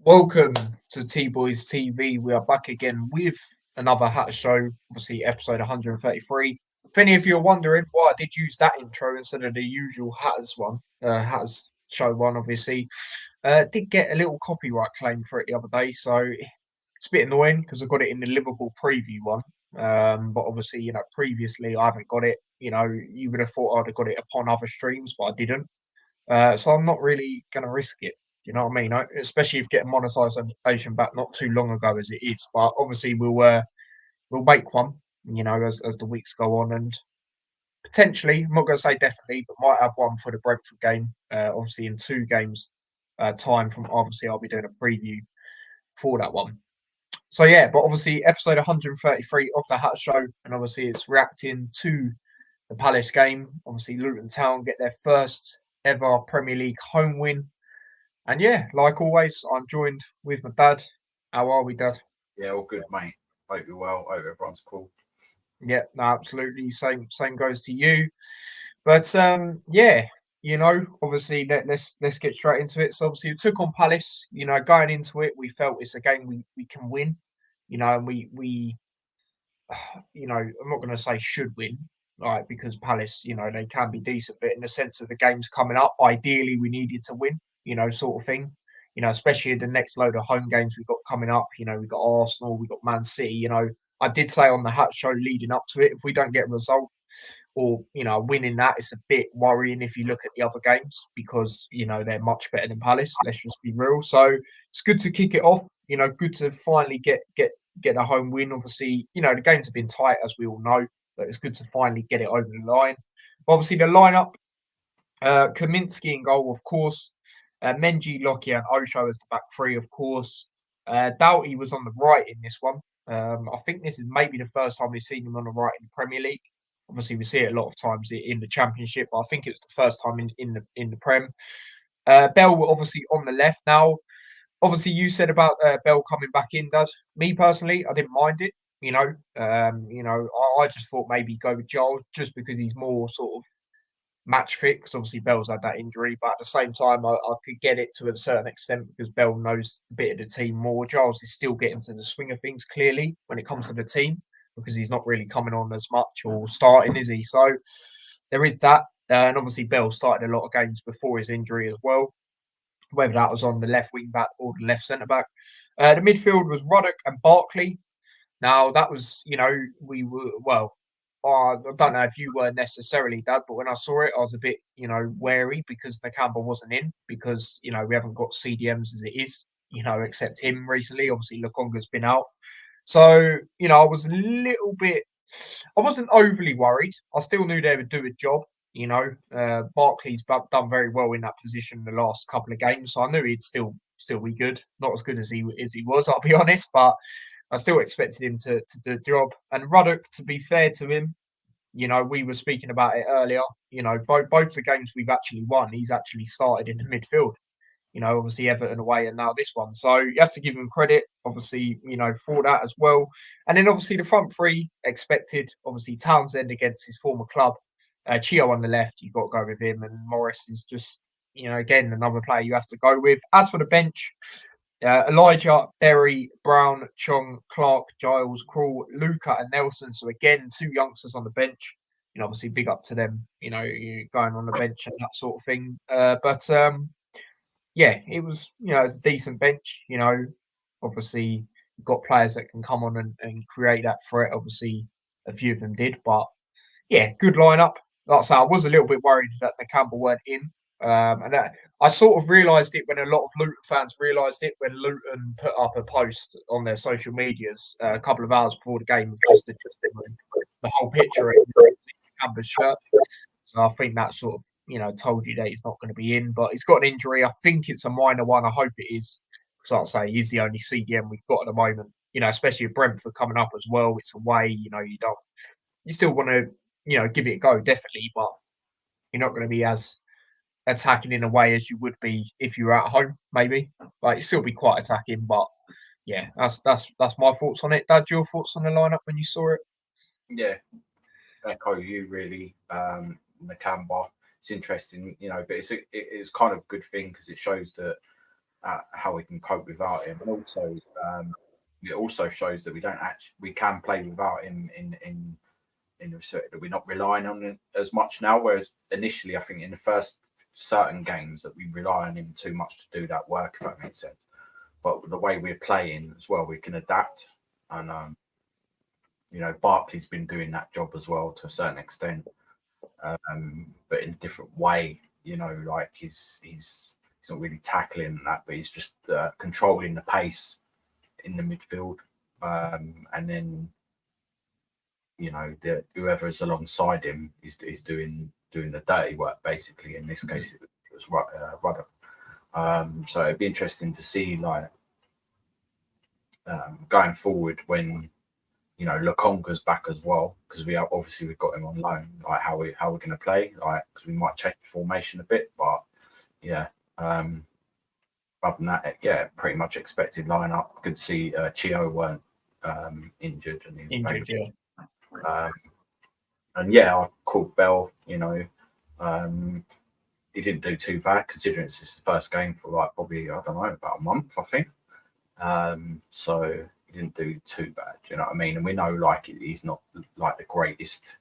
Welcome to T Boys TV. We are back again with another Hatter Show, obviously episode 133. If any of you are wondering why I did use that intro instead of the usual Hatters one, Hatters Show one, obviously, did get a little copyright claim for it the other day, so it's a bit annoying because I got it in the Liverpool preview one. But obviously, previously I haven't got it. You would have thought I'd have got it upon other streams, but I didn't. So I'm not really going to risk it. You know what I mean? Especially if getting monetization back not too long ago as it is. But obviously we'll make one. As the weeks go on, and potentially, I'm not going to say definitely, but might have one for the Brentford game. Obviously in 2 games time from obviously I'll be doing a preview for that one. So yeah, but obviously episode 133 of the Hat Show, and obviously it's reacting to the Palace game. Obviously Luton Town get their first ever Premier League home win. And yeah, like always, I'm joined with my dad. How are we, Dad? Yeah, all good, mate. Hope you're well. Hope everyone's cool. Yeah, no, absolutely. Same goes to you. But yeah, obviously let's get straight into it. So obviously we took on Palace. Going into it, we felt it's a game we can win. And we I'm not going to say should win, right? Because Palace, they can be decent, but in the sense of the games coming up, ideally we needed to win, sort of thing. Especially the next load of home games we've got coming up. We've got Arsenal, we've got Man City. I did say on the Hat Show leading up to it, if we don't get a result or winning that, it's a bit worrying if you look at the other games because they're much better than Palace. Let's just be real. So it's good to kick it off. Good to finally get a home win. Obviously, the games have been tight as we all know, but it's good to finally get it over the line. Obviously, the lineup: Kaminsky in goal, of course. Menji, Lockyer, and Osho as the back three, of course. Doughty was on the right in this one. I think this is maybe the first time we've seen him on the right in the Premier League. Obviously, we see it a lot of times in the Championship, but I think it was the first time in the Prem. Bell were obviously on the left. Now, obviously, you said about Bell coming back in, Dad. Me personally, I didn't mind it. I just thought maybe go with Giles just because he's more sort of match fit. Because obviously Bell's had that injury, but at the same time, I could get it to a certain extent because Bell knows a bit of the team more. Giles is still getting to the swing of things clearly when it comes to the team because he's not really coming on as much or starting, is he? So there is that. And obviously Bell started a lot of games before his injury as well, whether that was on the left wing back or the left centre back. The midfield was Ruddock and Barkley. Now that was, we were I don't know if you were necessarily, Dad, but when I saw it, I was a bit, wary because Nakamba wasn't in because we haven't got CDMs as it is, except him recently. Obviously, Lukonga's been out, so I was a little bit. I wasn't overly worried. I still knew they would do a job. Barkley's done very well in that position the last couple of games, so I knew he'd still be good. Not as good as he was, I'll be honest, but I still expected him to do the job. And Ruddock, to be fair to him, we were speaking about it earlier. Both the games we've actually won, he's actually started in the midfield. Obviously Everton away and now this one. So you have to give him credit, obviously, for that as well. And then obviously the front three expected, obviously Townsend against his former club. Chio on the left, you've got to go with him. And Morris is just, again, another player you have to go with. As for the bench, Elijah, Berry, Brown, Chong, Clark, Giles, Krul, Luca, and Nelson. So again, 2 youngsters on the bench. Obviously big up to them. Going on the bench and that sort of thing. But yeah, it was it's a decent bench. Obviously you've got players that can come on and create that threat. Obviously a few of them did, but yeah, good lineup. Like I say, I was a little bit worried that the Campbell weren't in. And I sort of realised it when a lot of Luton fans realised it when Luton put up a post on their social medias a couple of hours before the game, just the whole picture of Campbell's shirt. So I think that sort of told you that he's not going to be in, but he's got an injury. I think it's a minor one. I hope it is, because like I say, he's the only CDM we've got at the moment. Especially with Brentford coming up as well. It's away. You still want to give it a go definitely, but you're not going to be as attacking in a way as you would be if you were at home, maybe. Like, it'd still be quite attacking, but yeah, that's my thoughts on it. Dad, your thoughts on the lineup when you saw it? Yeah, echo you really. Nakamba, it's interesting, but it's kind of a good thing because it shows that how we can cope without him, and also it also shows that we can play without him in the respect that we're not relying on him as much now. Whereas initially, I think in the first certain games that we rely on him too much to do that work, if that makes sense. But the way we're playing as well, we can adapt, and Barkley's been doing that job as well to a certain extent, but in a different way. Like he's not really tackling that, but he's just controlling the pace in the midfield, and then whoever's alongside him is doing the dirty work basically. In this case, it was Rudder. So it'd be interesting to see like going forward when Lokonga's back as well, because we've got him on loan. Like how we're going to play, like because we might change the formation a bit, but yeah. Other than that, yeah, pretty much expected lineup. Good to see Chio weren't injured and Injured, yeah. And yeah, I called Bell. He didn't do too bad considering it's his first game for like probably I don't know about a month, I think. So he didn't do too bad. Do you know what I mean? And we know like he's not like the greatest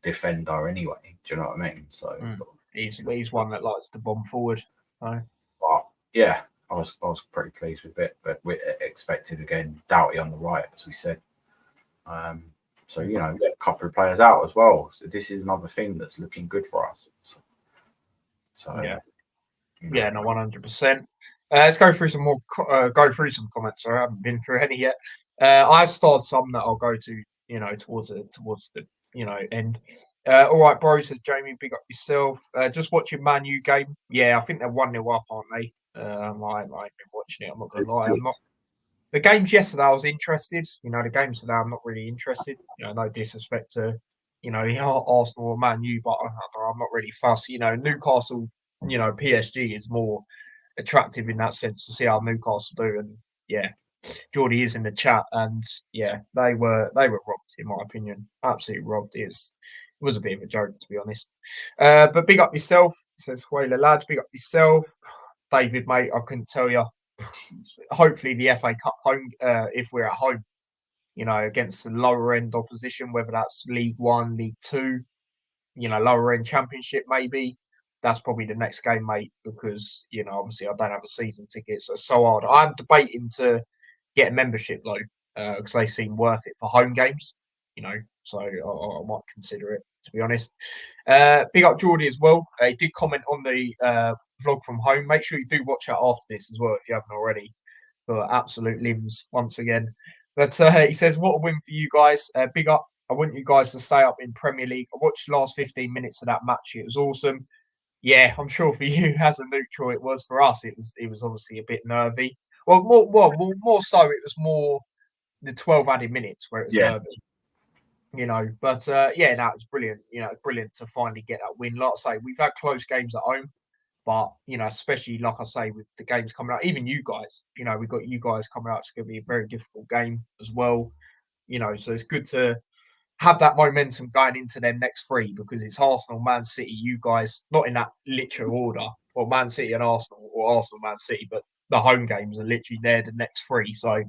defender anyway. Do you know what I mean? So he's one that likes to bomb forward. So. But yeah, I was pretty pleased with it. But we expected again Doughty on the right, as we said. So a couple of players out as well. So this is another thing that's looking good for us. So yeah, yeah, no, 100%. Let's go through some more. Go through some comments. I haven't been through any yet. I've started some that I'll go to. Towards the end. All right, bro, says Jamie. Big up yourself. Just watching Man U game. Yeah, I think they're 1-0 up, aren't they? I ain't been watching it. I'm not gonna lie. I'm not. The games yesterday, I was interested. The games today, I'm not really interested. No disrespect to, Arsenal or Man U, but I'm not really fussed. Newcastle, PSG is more attractive in that sense to see how Newcastle do. And yeah, Geordie is in the chat, and yeah, they were robbed in my opinion, absolutely robbed. It was a bit of a joke to be honest. But big up yourself, says Huela lad. Big up yourself, David, mate. I couldn't tell you. Hopefully the FA Cup home, if we're at home, against the lower end opposition, whether that's League One, League Two, lower end Championship, maybe. That's probably the next game, mate, because, obviously I don't have a season ticket, so it's so hard. I'm debating to get a membership, though, because they seem worth it for home games, so I might consider it, to be honest. Big up Geordie as well. He did comment on the vlog from home. Make sure you do watch that after this as well, if you haven't already, for absolute limbs once again. But he says, what a win for you guys. Big up. I want you guys to stay up in Premier League. I watched the last 15 minutes of that match. It was awesome. Yeah, I'm sure for you as a neutral, it was. For us, it was obviously a bit nervy. Well, more so, it was more the 12 added minutes where it was nervy. But yeah, no, it was brilliant. Brilliant to finally get that win. Like I say, we've had close games at home, but especially like I say, with the games coming out, even you guys, we've got you guys coming out. It's going to be a very difficult game as well. So it's good to have that momentum going into their next three, because it's Arsenal, Man City, you guys, not in that literal order, or Man City and Arsenal, or Arsenal, Man City, but the home games are literally there the next three. So,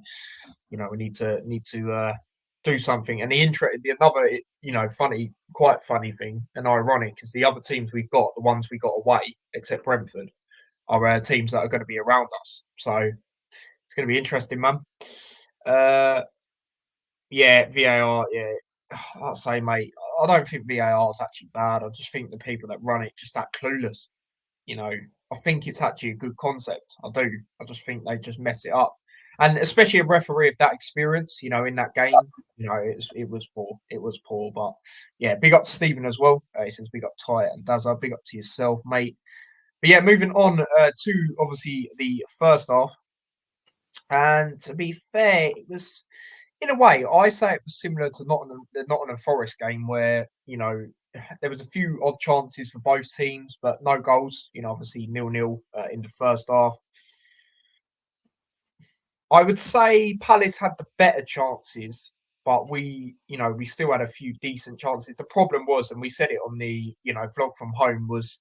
we need to do something. And the other, quite funny thing and ironic is the other teams we've got, the ones we got away, except Brentford, are teams that are going to be around us. So it's going to be interesting, man. Yeah, VAR, yeah. I'll say, mate, I don't think VAR is actually bad. I just think the people that run it just act clueless. I think it's actually a good concept. I do. I just think they just mess it up. And especially a referee of that experience, in that game, it was poor. It was poor. But yeah, big up to Stephen as well. He says big up Ty and Dazza. Big up to yourself, mate. But yeah, moving on to obviously the first half. And to be fair, it was, in a way, I say it was similar to the Nottingham Forest game where, there was a few odd chances for both teams, but no goals. Obviously 0-0 in the first half. I would say Palace had the better chances, but we still had a few decent chances. The problem was, and we said it on the, vlog from home, was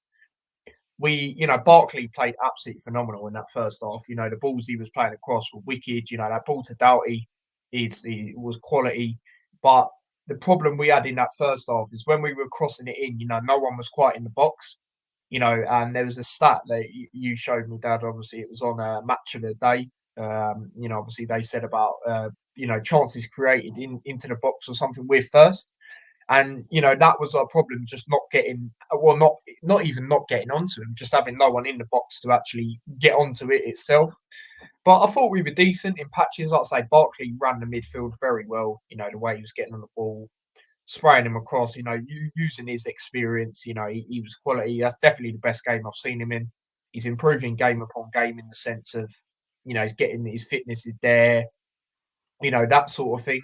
Barkley played absolutely phenomenal in that first half. The balls he was playing across were wicked. That ball to Doughty was quality. But the problem we had in that first half is when we were crossing it in, no one was quite in the box. And there was a stat that you showed me, Dad. Obviously, it was on a match of the day. Obviously they said about chances created into the box or something with first. And that was our problem, just not getting, well, not even not getting onto him, just having no one in the box to actually get onto it itself. But I thought we were decent in patches. Like I say, Barkley ran the midfield very well. The way he was getting on the ball, spraying him across. Using his experience. He was quality. That's definitely the best game I've seen him in. He's improving game upon game in the sense of, he's getting his fitness is there. That sort of thing.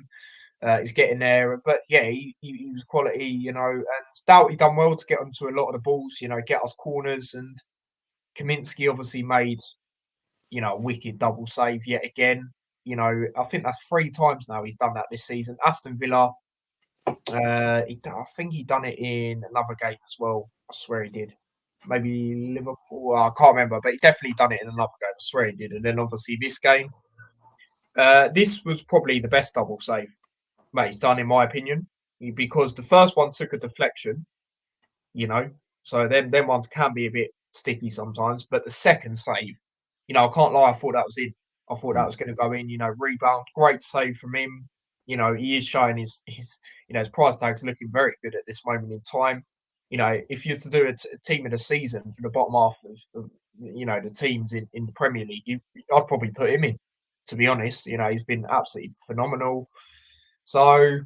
He's getting there, but yeah, he was quality, and Doughty done well to get onto a lot of the balls, get us corners, and Kaminsky obviously made, a wicked double save yet again. I think that's 3 times now he's done that this season. Aston Villa, I think he done it in another game as well. I swear he did. Maybe Liverpool, I can't remember, but he definitely done it in another game. I swear he did. And then obviously this game, this was probably the best double save he's done, in my opinion, because the first one took a deflection, so them ones can be a bit sticky sometimes. But the second save, I can't lie, I thought that was in. I thought that was going to go in. Rebound, great save from him. He is showing his price tag's looking very good at this moment in time. If you're to do a team of the season for the bottom half of the teams in the Premier League, I'd probably put him in. To be honest, he's been absolutely phenomenal. So,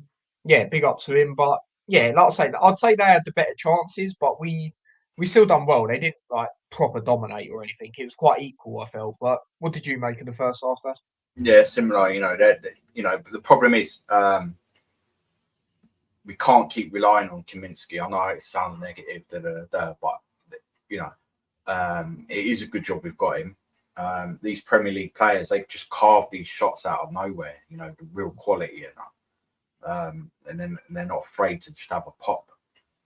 yeah, big up to him. But, yeah, like I say, I'd say they had the better chances, but we still done well. They didn't, proper dominate or anything. It was quite equal, I felt. But what did you make of the first half, Dad? Yeah, similar. The problem is we can't keep relying on Kaminsky. I know it sounds negative, but, it is a good job we've got him. These Premier League players, they just carve these shots out of nowhere, the real quality in that. And then they're not afraid to just have a pop,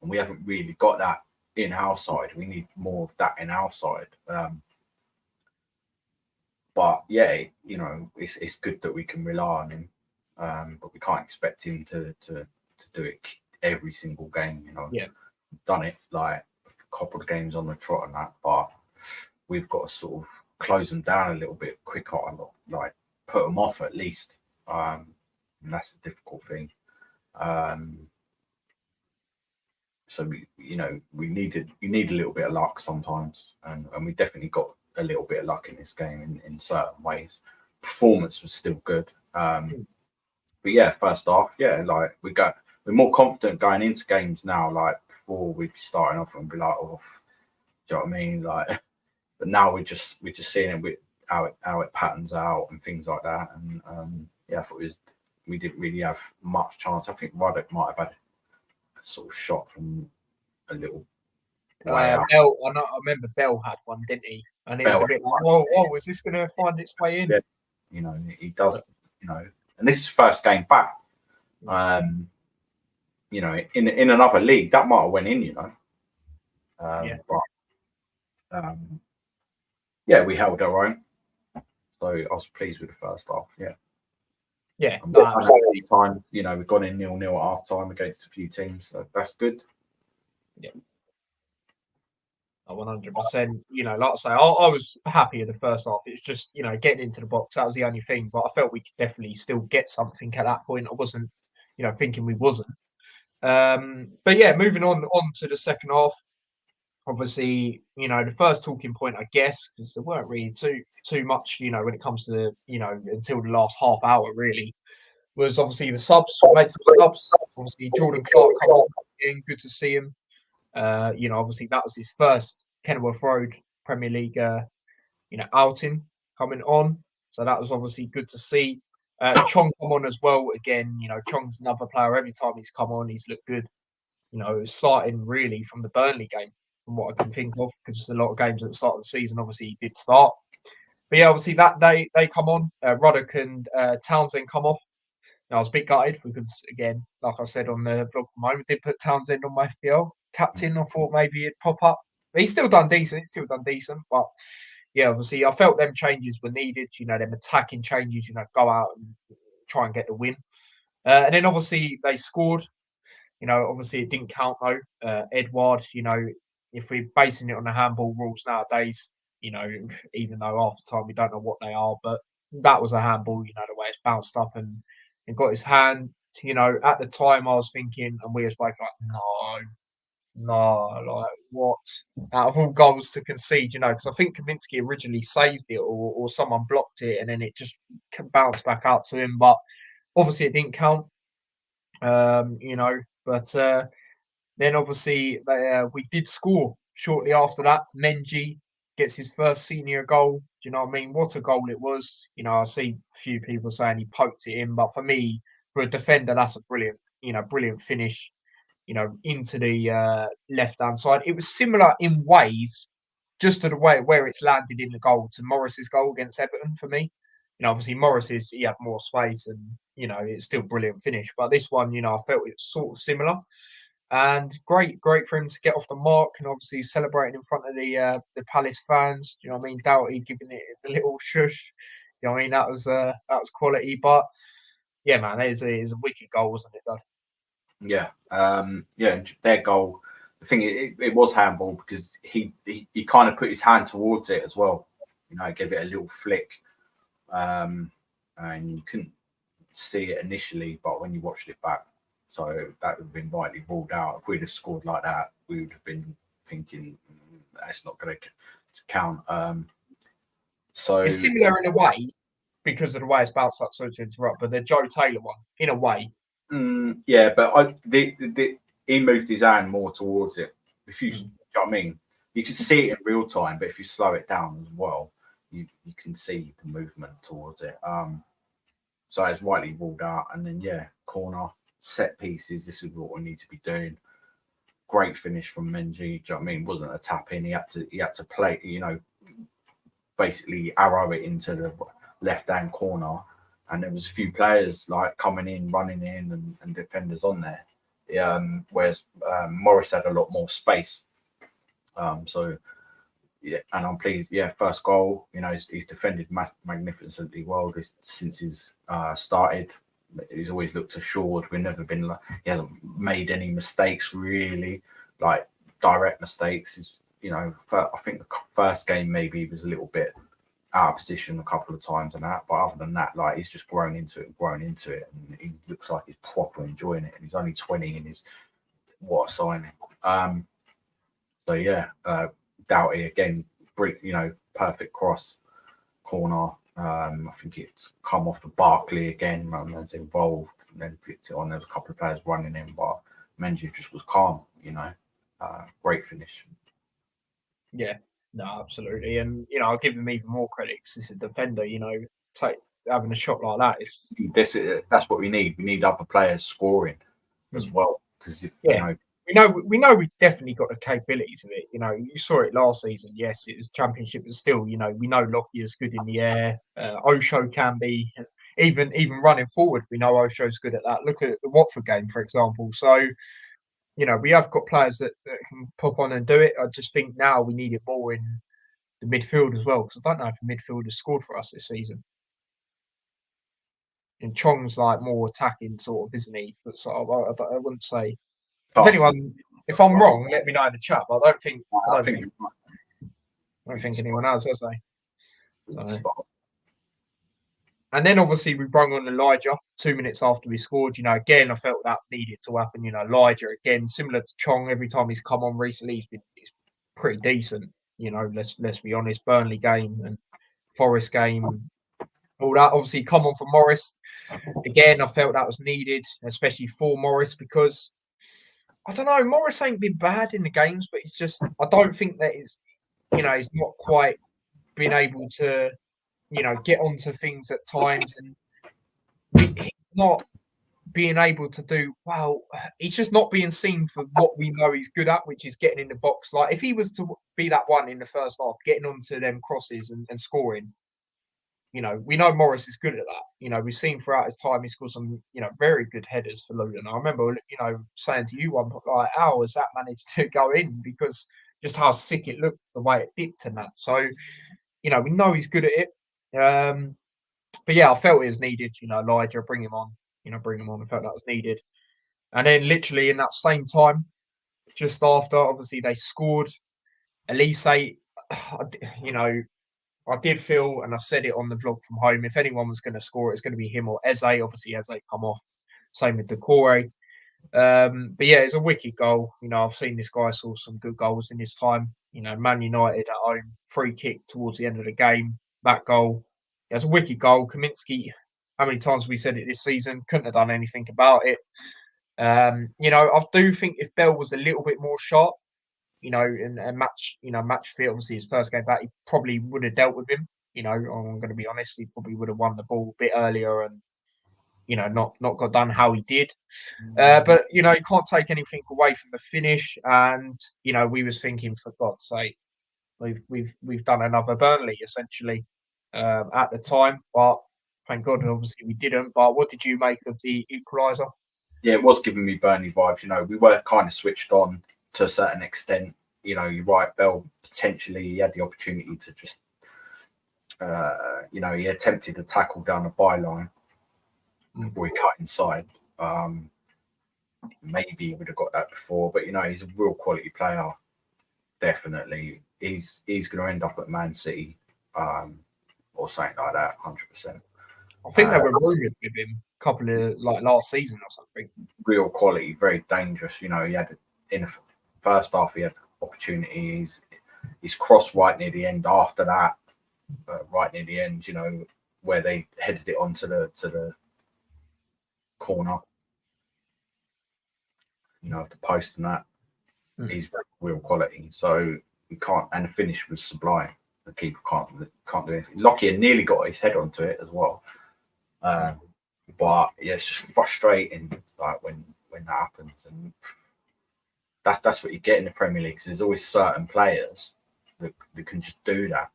and we haven't really got that in our side. We need more of that in our side. But yeah, it's good that we can rely on him, but we can't expect him to do it every single game. Yeah, done it like a couple of games on the trot and that, but we've got to sort of close them down a little bit quicker, like put them off at least. And that's the difficult thing. So you need a little bit of luck sometimes, and we definitely got a little bit of luck in this game in certain ways. Performance was still good, but yeah, first half, yeah, like we're more confident going into games now. Like before, we'd be starting off and be like, oh, do you know what I mean? Like, but now we're just seeing it with how it patterns out and things like that. And yeah, I thought we didn't really have much chance. I think Ruddock might have had a sort of shot from a little way out. Bell, I remember Bell had one, didn't he? And it was a bit like, whoa, is this going to find its way in? Yeah. He does, and this is first game back. In another league, that might have went in, Yeah. But yeah, we held our own. So I was pleased with the first half. Yeah. Yeah. Time, we've gone in 0-0 at half time against a few teams. So that's good. Yeah. 100%. Like I say, I was happy in the first half. It was just, getting into the box. That was the only thing. But I felt we could definitely still get something at that point. I wasn't, thinking we wasn't. But yeah, moving on to the second half. Obviously, the first talking point, I guess, because there weren't really too much, when it comes to, until the last half hour, really, was obviously the subs. Made some subs. Obviously, Jordan Clark come on again. Good to see him. Obviously that was his first Kenilworth Road Premier League, outing coming on. So that was obviously good to see. Chong come on as well. Again, Chong's another player. Every time he's come on, he's looked good. Starting really from the Burnley game, from what I can think of, because a lot of games at the start of the season, obviously he did start. But yeah, obviously that they come on. Ruddock and Townsend come off. I was a bit gutted because, again, like I said on the vlog moment, did put Townsend on my FPL captain. I thought maybe he'd pop up He's still done decent. He's still done decent, but yeah, obviously, I felt them changes were needed. Them attacking changes. Go out and try and get the win. And then obviously they scored. Obviously it didn't count though. Edward, if we're basing it on the handball rules nowadays, even though half the time we don't know what they are, but that was a handball. The way it's bounced up and got his hand. At the time I was thinking, and we was both like, no, like what? Out of all goals to concede, because I think Kaminsky originally saved it or someone blocked it and then it just bounced back out to him. But obviously it didn't count, but then obviously we did score shortly after that. Menji gets his first senior goal. Do you know what I mean? What a goal it was. I see a few people saying he poked it in, but for me, for a defender, that's a brilliant finish. Into the left-hand side. It was similar in ways, just to the way where it's landed in the goal to Morris's goal against Everton for me. Obviously Morris's, he had more space and, it's still brilliant finish. But this one, I felt it was sort of similar. And great for him to get off the mark and obviously celebrating in front of the Palace fans. Do you know what I mean? Doughty giving it a little shush. You know what I mean? That was quality. But yeah, man, it is a wicked goal, wasn't it, Dad? Yeah, their goal. The thing it was handball because he kind of put his hand towards it as well. Gave it a little flick, and you couldn't see it initially, but when you watched it back, so that would have been rightly ruled out. If we'd have scored like that, we would have been thinking that's not going to count. So it's similar in a way because of the way it's bounced up. So to interrupt, but the Joe Taylor one, in a way. Yeah, but he moved his hand more towards it. If you, you know what I mean, you can see it in real time, but if you slow it down as well, you can see the movement towards it. So it's rightly ruled out, and then corner set pieces. This is what we need to be doing. Great finish from Menji. Do you know what I mean? It wasn't a tap in. He had to play. Basically arrow it into the left hand corner. And there was a few players like coming in, running in, and defenders on there. Whereas Morris had a lot more space. So yeah, and I'm pleased. Yeah, first goal. He's defended magnificently well since he's started. He's always looked assured. We've never been like he hasn't made any mistakes really, like direct mistakes. I think the first game maybe he was a little bit out of position a couple of times and that, but other than that, like he's just grown into it, and he looks like he's proper enjoying it. And he's only 20, and he's what a signing. So yeah, Doughty again, perfect cross corner. I think it's come off the Barkley again, and it's involved, and then picked it on. There's a couple of players running in, but Menji just was calm. Great finish. Yeah. No, absolutely, and I'll give him even more credit because it's a defender. Having a shot like that is that's what we need. We need other players scoring as well because we know we've definitely got the capabilities of it. You saw it last season. Yes, it was Championship, but still, we know Lockyer's good in the air. Osho can be even running forward. We know Osho's good at that. Look at the Watford game, for example. So. We have got players that can pop on and do it. I just think now we need it more in the midfield as well, because I don't know if the midfield has scored for us this season. And Chong's like more attacking sort of, isn't he? But sort of, I wouldn't say. If I'm wrong, let me know in the chat. But I don't think anyone has they? And then obviously we brought on Elijah 2 minutes after we scored. Again, I felt that needed to happen. Elijah again, similar to Chong. Every time he's come on recently, he's pretty decent. Let's be honest. Burnley game and Forest game, all that. Obviously, come on for Morris. Again, I felt that was needed, especially for Morris, because I don't know. Morris ain't been bad in the games, but it's just I don't think that he's not quite been able to. Get onto things at times, and he's not being able to do well. He's just not being seen for what we know he's good at, which is getting in the box. Like if he was to be that one in the first half, getting onto them crosses and scoring, we know Morris is good at that. We've seen throughout his time he scored some, very good headers for Luton. I remember, saying to you one like, how has that managed to go in? Because just how sick it looked, the way it dipped and that. So, we know he's good at it. But yeah, I felt it was needed. Elijah, bring him on. Bring him on. I felt that was needed. And then literally in that same time, just after, obviously they scored. Elise, I did feel, and I said it on the vlog from home, if anyone was going to score, it's going to be him or Eze. Obviously, Eze come off. Same with Decore. But yeah, it's a wicked goal. I've seen this guy score some good goals in his time. Man United at home, free kick towards the end of the game. That goal, it's a wicked goal. Kaminsky, how many times have we said it this season? Couldn't have done anything about it. I do think if Bell was a little bit more sharp, in a match fit, obviously his first game back, he probably would have dealt with him. I'm going to be honest, he probably would have won the ball a bit earlier and, not got done how he did. But, you can't take anything away from the finish. And, we was thinking, for God's sake, we've done another Burnley, essentially, at the time. But thank God, obviously, we didn't. But what did you make of the equaliser? Yeah, it was giving me Burnley vibes. We were kind of switched on to a certain extent. You're right, Bell potentially he had the opportunity to just, he attempted a tackle down the byline before he cut inside. Maybe he would have got that before, but he's a real quality player. Definitely, he's going to end up at Man City or something like that, 100%. I think they were rumoured with him a couple of last season or something. Real quality, very dangerous. He had in the first half he had opportunities. He's crossed right near the end. After that, right near the end, where they headed it onto the corner, the post and that. He's real quality. So you can't, and the finish was sublime. The keeper can't do anything. Lockyer nearly got his head onto it as well. But yeah, it's just frustrating, like when that happens, and that's what you get in the Premier League. There's always certain players that can just do that.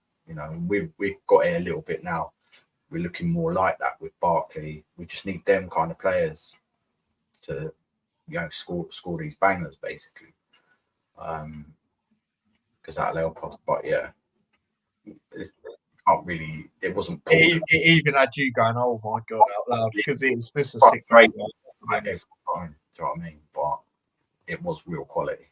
We've got it a little bit now. We're looking more like that with Barkley. We just need them kind of players to, score these bangers basically. Because that'll help us. But yeah, it wasn't it even had you going, oh my God, out loud, because this is a sick game. Do you know what I mean? But it was real quality.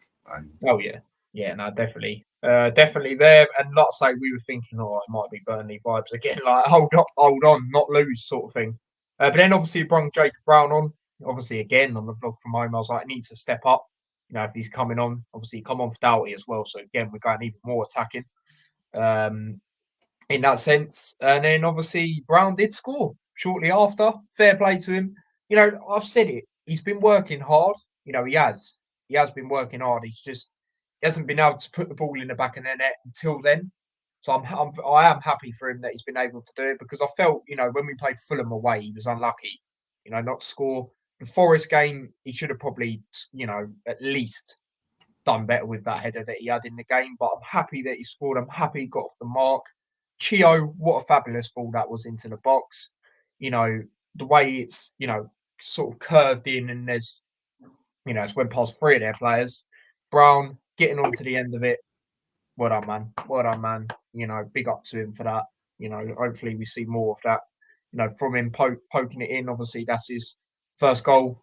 Oh yeah, no, definitely there. And not say we were thinking, oh, it might be Burnley vibes again, like hold on, not lose sort of thing. But then obviously brought Jacob Brown on. Obviously again on the vlog from home, I was like, I need to step up. If he's coming on, obviously come on for Doughty as well. So again, we're going even more attacking. In that sense. And then obviously Brown did score shortly after. Fair play to him. I've said it. He's been working hard. He has. He has been working hard. He hasn't been able to put the ball in the back of the net until then. So I am happy for him that he's been able to do it, because I felt, when we played Fulham away, he was unlucky, not to score. The Forest game, he should have probably, at least done better with that header that he had in the game. But I'm happy that he scored. I'm happy he got off the mark. Chio, what a fabulous ball that was into the box. The way it's, sort of curved in, and there's, it's went past three of their players. Brown getting onto the end of it. Well done, man. Well done, man. Big up to him for that. Hopefully we see more of that, from him poking it in. Obviously, that's his first goal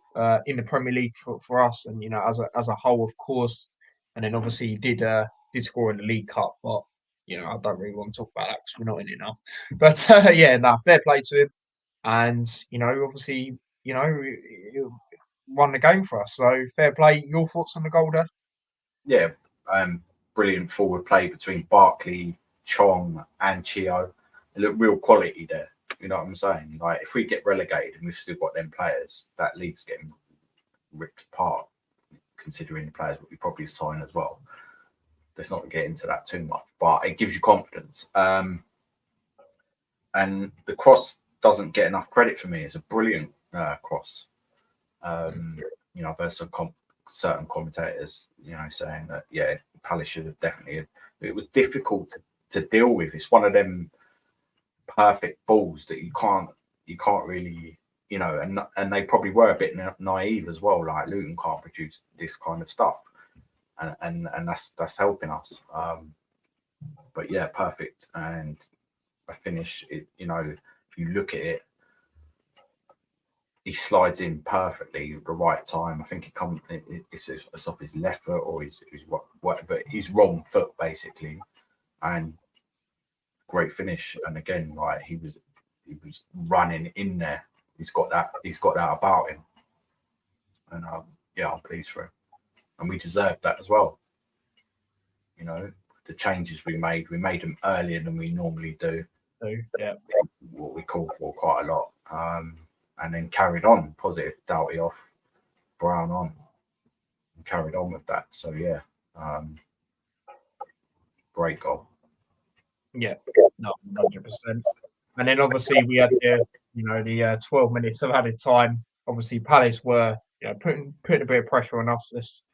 in the Premier League for us, and, as a whole, of course. And then obviously he did score in the League Cup, but I don't really want to talk about that because we're not in it now. But fair play to him. And, obviously, he won the game for us. So fair play. Your thoughts on the goal, Dad? Yeah, brilliant forward play between Barkley, Chong, and Chio. They look real quality there. You know what I'm saying? Like, if we get relegated and we've still got them players, that league's getting ripped apart, considering the players that we probably sign as well. Let's not get into that too much, but it gives you confidence. And the cross doesn't get enough credit for me. It's a brilliant cross. I've heard certain commentators, saying that, yeah, Palace should have definitely. It was difficult to deal with. It's one of them perfect balls that you can't really, and they probably were a bit naive as well. Like, Luton can't produce this kind of stuff. and that's helping us. But yeah, perfect. And I finish it. If you look at it, he slides in perfectly at the right time. I think it's off his left foot or his whatever, his wrong foot basically, and great finish. And again, like he was running in there. He's got that about him, and yeah, I'm pleased for him, and we deserved that as well. The changes we made them earlier than we normally do. So, yeah, what we called for quite a lot. And then carried on positive, Doughty off, Brown on, and carried on with that. So yeah, great goal. Yeah, no, 100%. And then obviously we had the 12 minutes of added time. Obviously Palace were putting a bit of pressure on us. Let's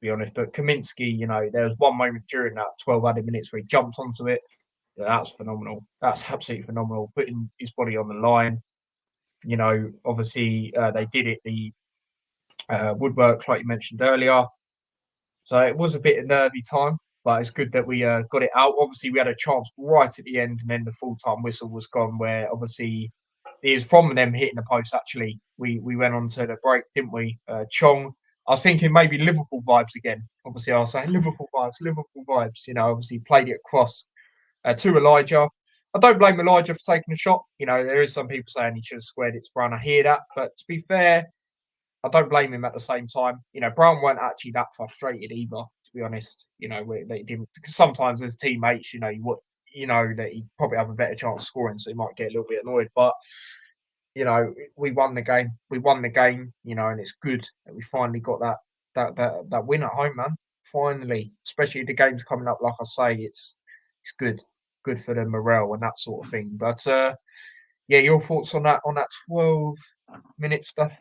be honest. But Kaminsky, there was one moment during that 12 added minutes where he jumped onto it. Yeah, that's phenomenal. That's absolutely phenomenal. Putting his body on the line. Obviously they did it the woodwork like you mentioned earlier. So it was a bit of nervy time, but it's good that we got it out. Obviously, we had a chance right at the end, and then the full-time whistle was gone, where obviously it was from them hitting the post, actually. We went on to the break, didn't we? Chong, I was thinking maybe Liverpool vibes again. Obviously, I was saying Liverpool vibes. Obviously played it across to Elijah. I don't blame Elijah for taking a shot. There is some people saying he should have squared it to Brown. I hear that. But to be fair, I don't blame him at the same time. Brown weren't actually that frustrated either, to be honest. They didn't, because sometimes as teammates, you know that he probably have a better chance of scoring, so he might get a little bit annoyed. But we won the game. And it's good that we finally got that win at home, man. Finally, especially the games coming up. Like I say, it's good for the morale and that sort of thing. But yeah, your thoughts on that 12-minute stuff?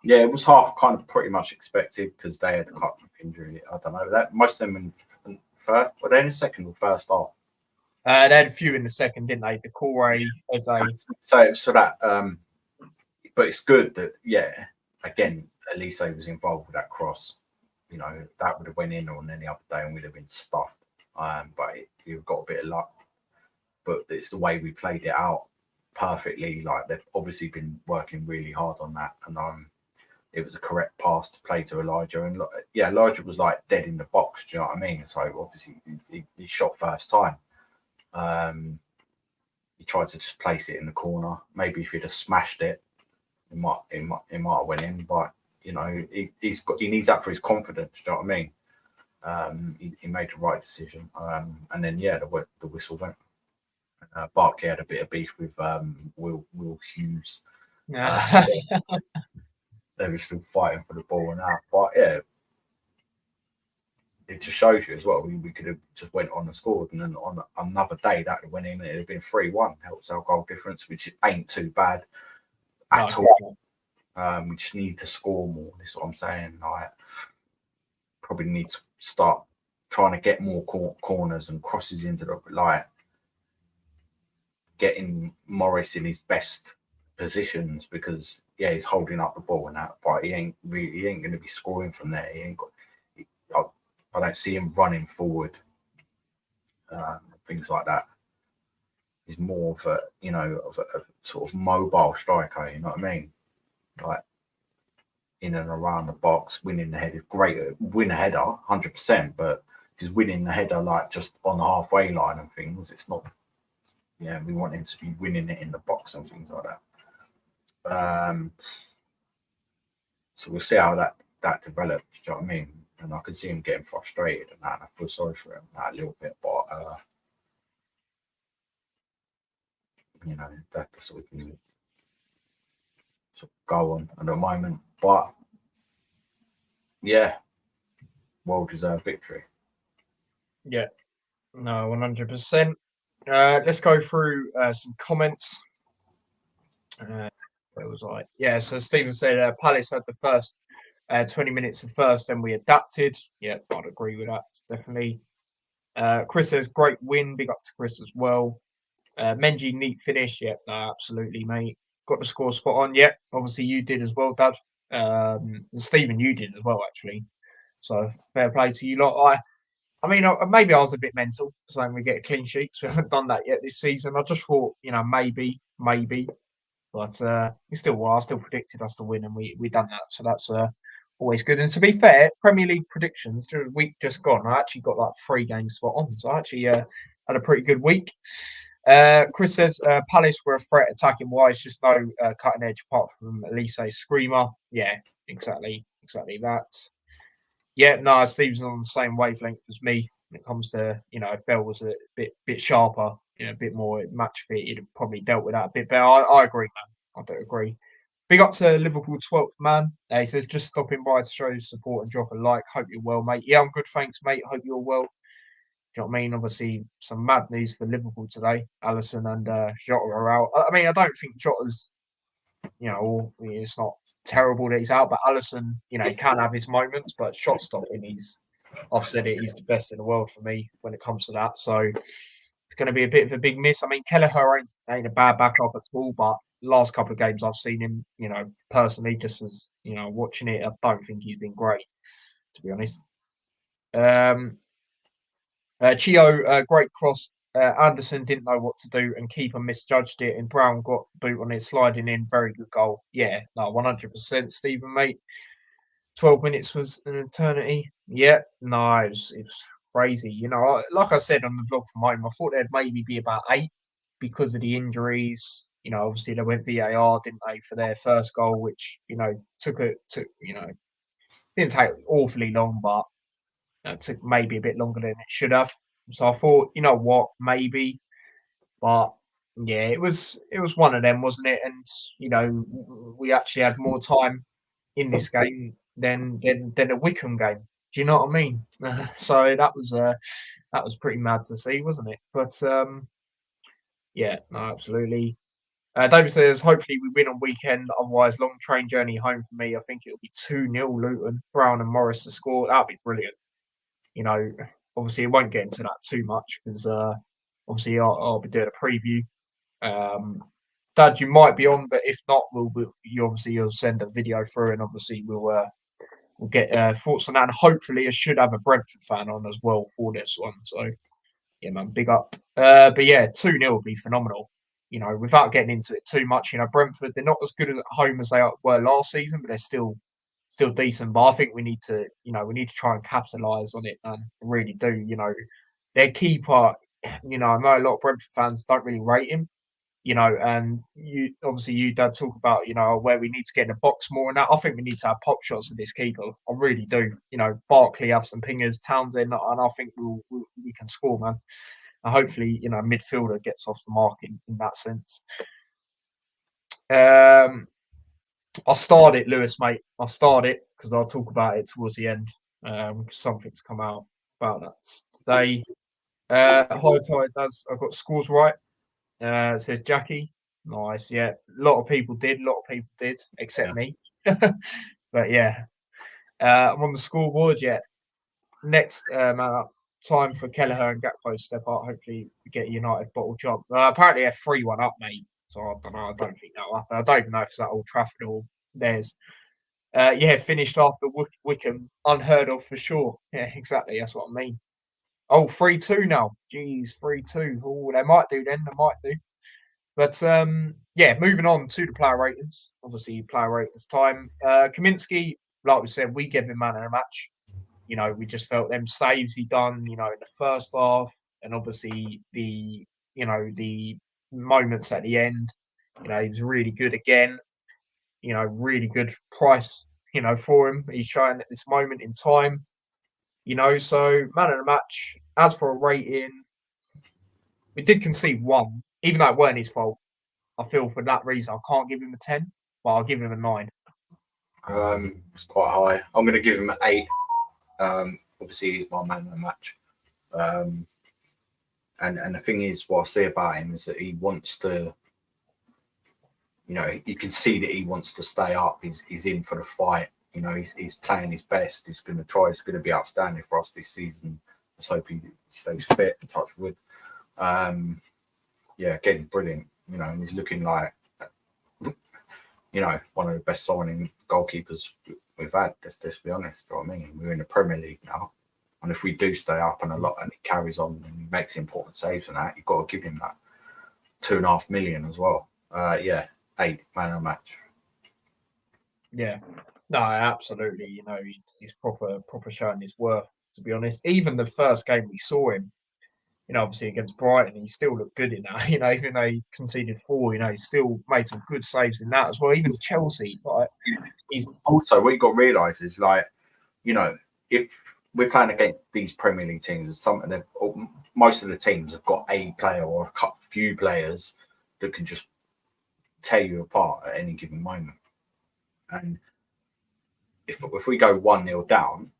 Yeah, it was half kind of pretty much expected because they had a couple of injury. I don't know that most of them in first. Were they in the second or first half? They had a few in the second, didn't they? The Corey, as so that. But it's good that again, Elise was involved with that cross. That would have went in on any other day and we'd have been stuffed. But you've got a bit of luck. But it's the way we played it out perfectly. Like they've obviously been working really hard on that, and it was a correct pass to play to Elijah. And Elijah was like dead in the box. Do you know what I mean? So obviously he shot first time. He tried to just place it in the corner. Maybe if he'd have smashed it, it might have went in. But he needs that for his confidence. Do you know what I mean? He made the right decision. And then the whistle went. Barkley had a bit of beef with Will Hughes. Yeah. They were still fighting for the ball and that. But yeah, it just shows you as well. We could have just went on and scored, and then on another day that went in, it'd have been 3-1. Helps our goal difference, which ain't too bad at all. We just need to score more. This is what I'm saying. Like, probably need to start trying to get more corners and crosses into the getting Morris in his best positions, because he's holding up the ball and that, but he ain't going to be scoring from there. I don't see him running forward, things like that. He's more of a sort of mobile striker. You know what I mean? Like in and around the box, winning the header, great, win a header, 100%. But he's winning the header like just on the halfway line and things. It's not. Yeah, we want him to be winning it in the box and things like that. So we'll see how that develops. Do you know what I mean? And I can see him getting frustrated and that. And I feel sorry for him a little bit, but that's what we can sort of go on at the moment. But yeah, well-deserved victory. Yeah, no, 100%. Let's go through some comments. It was like, so Stephen said Palace had the first 20 minutes of first, then we adapted. Yeah, I'd agree with that, definitely. Chris says, great win. Big up to Chris as well. Menji, neat finish. Yeah, no, absolutely, mate. Got the score spot on. Yeah, obviously you did as well, Dad. And Stephen, you did as well, actually. So fair play to you lot. I mean, maybe I was a bit mental saying we get a clean sheet 'cause we haven't done that yet this season. I just thought, maybe, but it's still well. I still predicted us to win, and we done that. So that's always good. And to be fair, Premier League predictions during the week just gone, I actually got like 3 games spot on. So I actually had a pretty good week. Chris says Palace were a threat attacking wise, just no cutting edge apart from Elise Screamer. Yeah, exactly that. Yeah, no, Steve's on the same wavelength as me when it comes to, if Bell was a bit sharper, a bit more match fit, he'd have probably dealt with that a bit better. I agree, man. I do agree. Big up to Liverpool 12th man. He says, just stopping by to show support and drop a like. Hope you're well, mate. Yeah, I'm good, thanks, mate. Hope you're well. Do you know what I mean? Obviously, some mad news for Liverpool today. Allison and Jota are out. I mean, I don't think Jota's, it's not terrible that he's out, but Allison, he can have his moments, but shot stopping, I've said it, he's the best in the world for me when it comes to that. So it's going to be a bit of a big miss. I mean, Kelleher ain't a bad backup at all, but last couple of games I've seen him, personally, just as, watching it, I don't think he's been great, to be honest. Chio, great cross. Anderson didn't know what to do, and keeper misjudged it, and Brown got boot on it, sliding in. Very good goal. Yeah, no, 100%, Stephen, mate. 12 minutes was an eternity. Yeah, no, it was crazy. Like I said on the vlog from home, I thought there'd maybe be about 8 because of the injuries. Obviously they went VAR, didn't they, for their first goal, which didn't take awfully long, but took maybe a bit longer than it should have. So I thought, maybe, but yeah, it was one of them, wasn't it? And we actually had more time in this game than a Wickham game. Do you know what I mean? So that was pretty mad to see, wasn't it? But yeah, no, absolutely. David says, hopefully we win on weekend. Otherwise, long train journey home for me. I think it'll be 2-0 Luton. Brown and Morris to score. That'd be brilliant. Obviously, it won't get into that too much because obviously I'll be doing a preview. Dad, you might be on, but if not, you'll send a video through, and obviously we'll get thoughts on that. And hopefully, I should have a Brentford fan on as well for this one. So yeah, man, big up. But yeah, 2-0 would be phenomenal. Without getting into it too much, Brentford, they're not as good at home as they were last season, but they're still decent. But I think we need to try and capitalise on it, man. Really do. Their keeper, I know a lot of Brentford fans don't really rate him. And you Dad talk about, where we need to get in the box more and that. I think we need to have pop shots of this keeper. I really do. Barkley have some pingers, Townsend, and I think we can score, man. And hopefully, midfielder gets off the mark in that sense. I started Lewis, mate. I started because I'll talk about it towards the end. Something's come out about that today. High Tide does. I've got scores right. It says Jackie. Nice, yeah. A lot of people did, except me. But yeah, I'm on the scoreboard yet. Next time for Kelleher and Gakpo to step up. Hopefully, we get a United bottle job. Apparently, they're 3-1 up, mate. So I don't know. I don't think that'll happen. I don't even know if it's at Old Trafford or theirs. Yeah, finished after Wickham. Unheard of for sure. Yeah, exactly. That's what I mean. Oh, 3-2 now. Jeez, 3-2. Oh, they might do then. They might do. But yeah, moving on to the player ratings. Obviously, player ratings time. Kaminsky, like we said, we gave him man of the match. We just felt them saves he done, in the first half, and obviously the moments at the end. He was really good again. Really good price, for him. He's showing at this moment in time. So man of the match. As for a rating, we did concede 1, even though it weren't his fault. I feel for that reason I can't give him a 10, but I'll give him a 9. It's quite high. I'm going to give him an 8. Obviously, he's my man of the match. And the thing is, what I say about him is that he wants to, you can see that he wants to stay up. He's in for the fight. He's playing his best. He's going to try. It's going to be outstanding for us this season. Let's hope he stays fit, touch wood. Yeah, again, brilliant. And he's looking like, one of the best signing goalkeepers we've had. Let's be honest. You know what I mean? We're in the Premier League now, and if we do stay up and a lot, and he carries on and he makes important saves and that, you've got to give him that 2.5 million as well. 8 man a match. Yeah, no, absolutely. You know, he's proper showing his worth. To be honest, even the first game we saw him, you know, obviously against Brighton, he still looked good in that. You know, even though he conceded 4, you know, he still made some good saves in that as well. Even Chelsea, like he's Also, what you got to realise is, like, you know, if we're playing against these Premier League teams, some of them, most of the teams have got a player or a few players that can just tear you apart at any given moment. And if we go 1-0 down,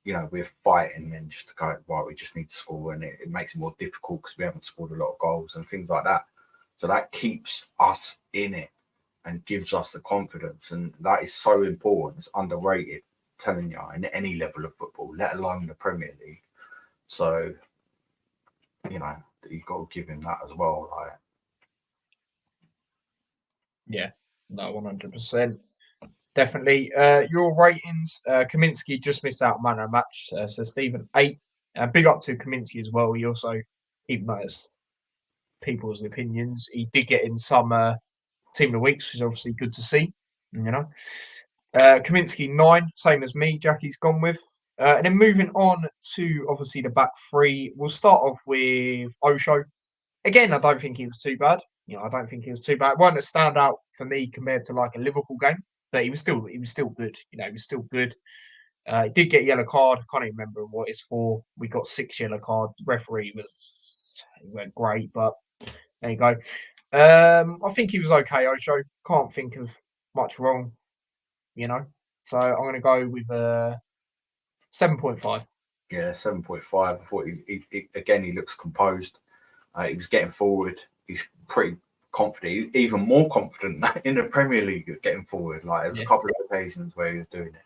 you know, we're fighting and just go, right, we just need to score. And it makes it more difficult because we haven't scored a lot of goals and things like that. So that keeps us in it and gives us the confidence. And that is so important. It's underrated, telling you, in any level of football, let alone the Premier League. So, you know, you've got to give him that as well. Like, yeah, no, 100%. Definitely. Your ratings, Kaminsky just missed out man of the match. So Stephen 8. Big up to Kaminsky as well. He also, even though it's people's opinions, he did get in some team of the weeks, which is obviously good to see. You know, Kaminsky 9, same as me. Jackie's gone with. And then moving on to obviously the back three, we'll start off with Osho. Again, I don't think he was too bad. You know, I don't think he was too bad. It wasn't a standout for me compared to like a Liverpool game, but he was still good. You know, he was still good. He did get a yellow card. I can't even remember what it's for. We got 6 yellow cards. The referee went great, but there you go. I think he was okay. Osho can't think of much wrong. You know, so I'm going to go with 7.5. yeah, 7.5. I thought he looks composed. He was getting forward. He's pretty confident, even more confident in the Premier League at getting forward. Like, there was a couple of occasions where he was doing it.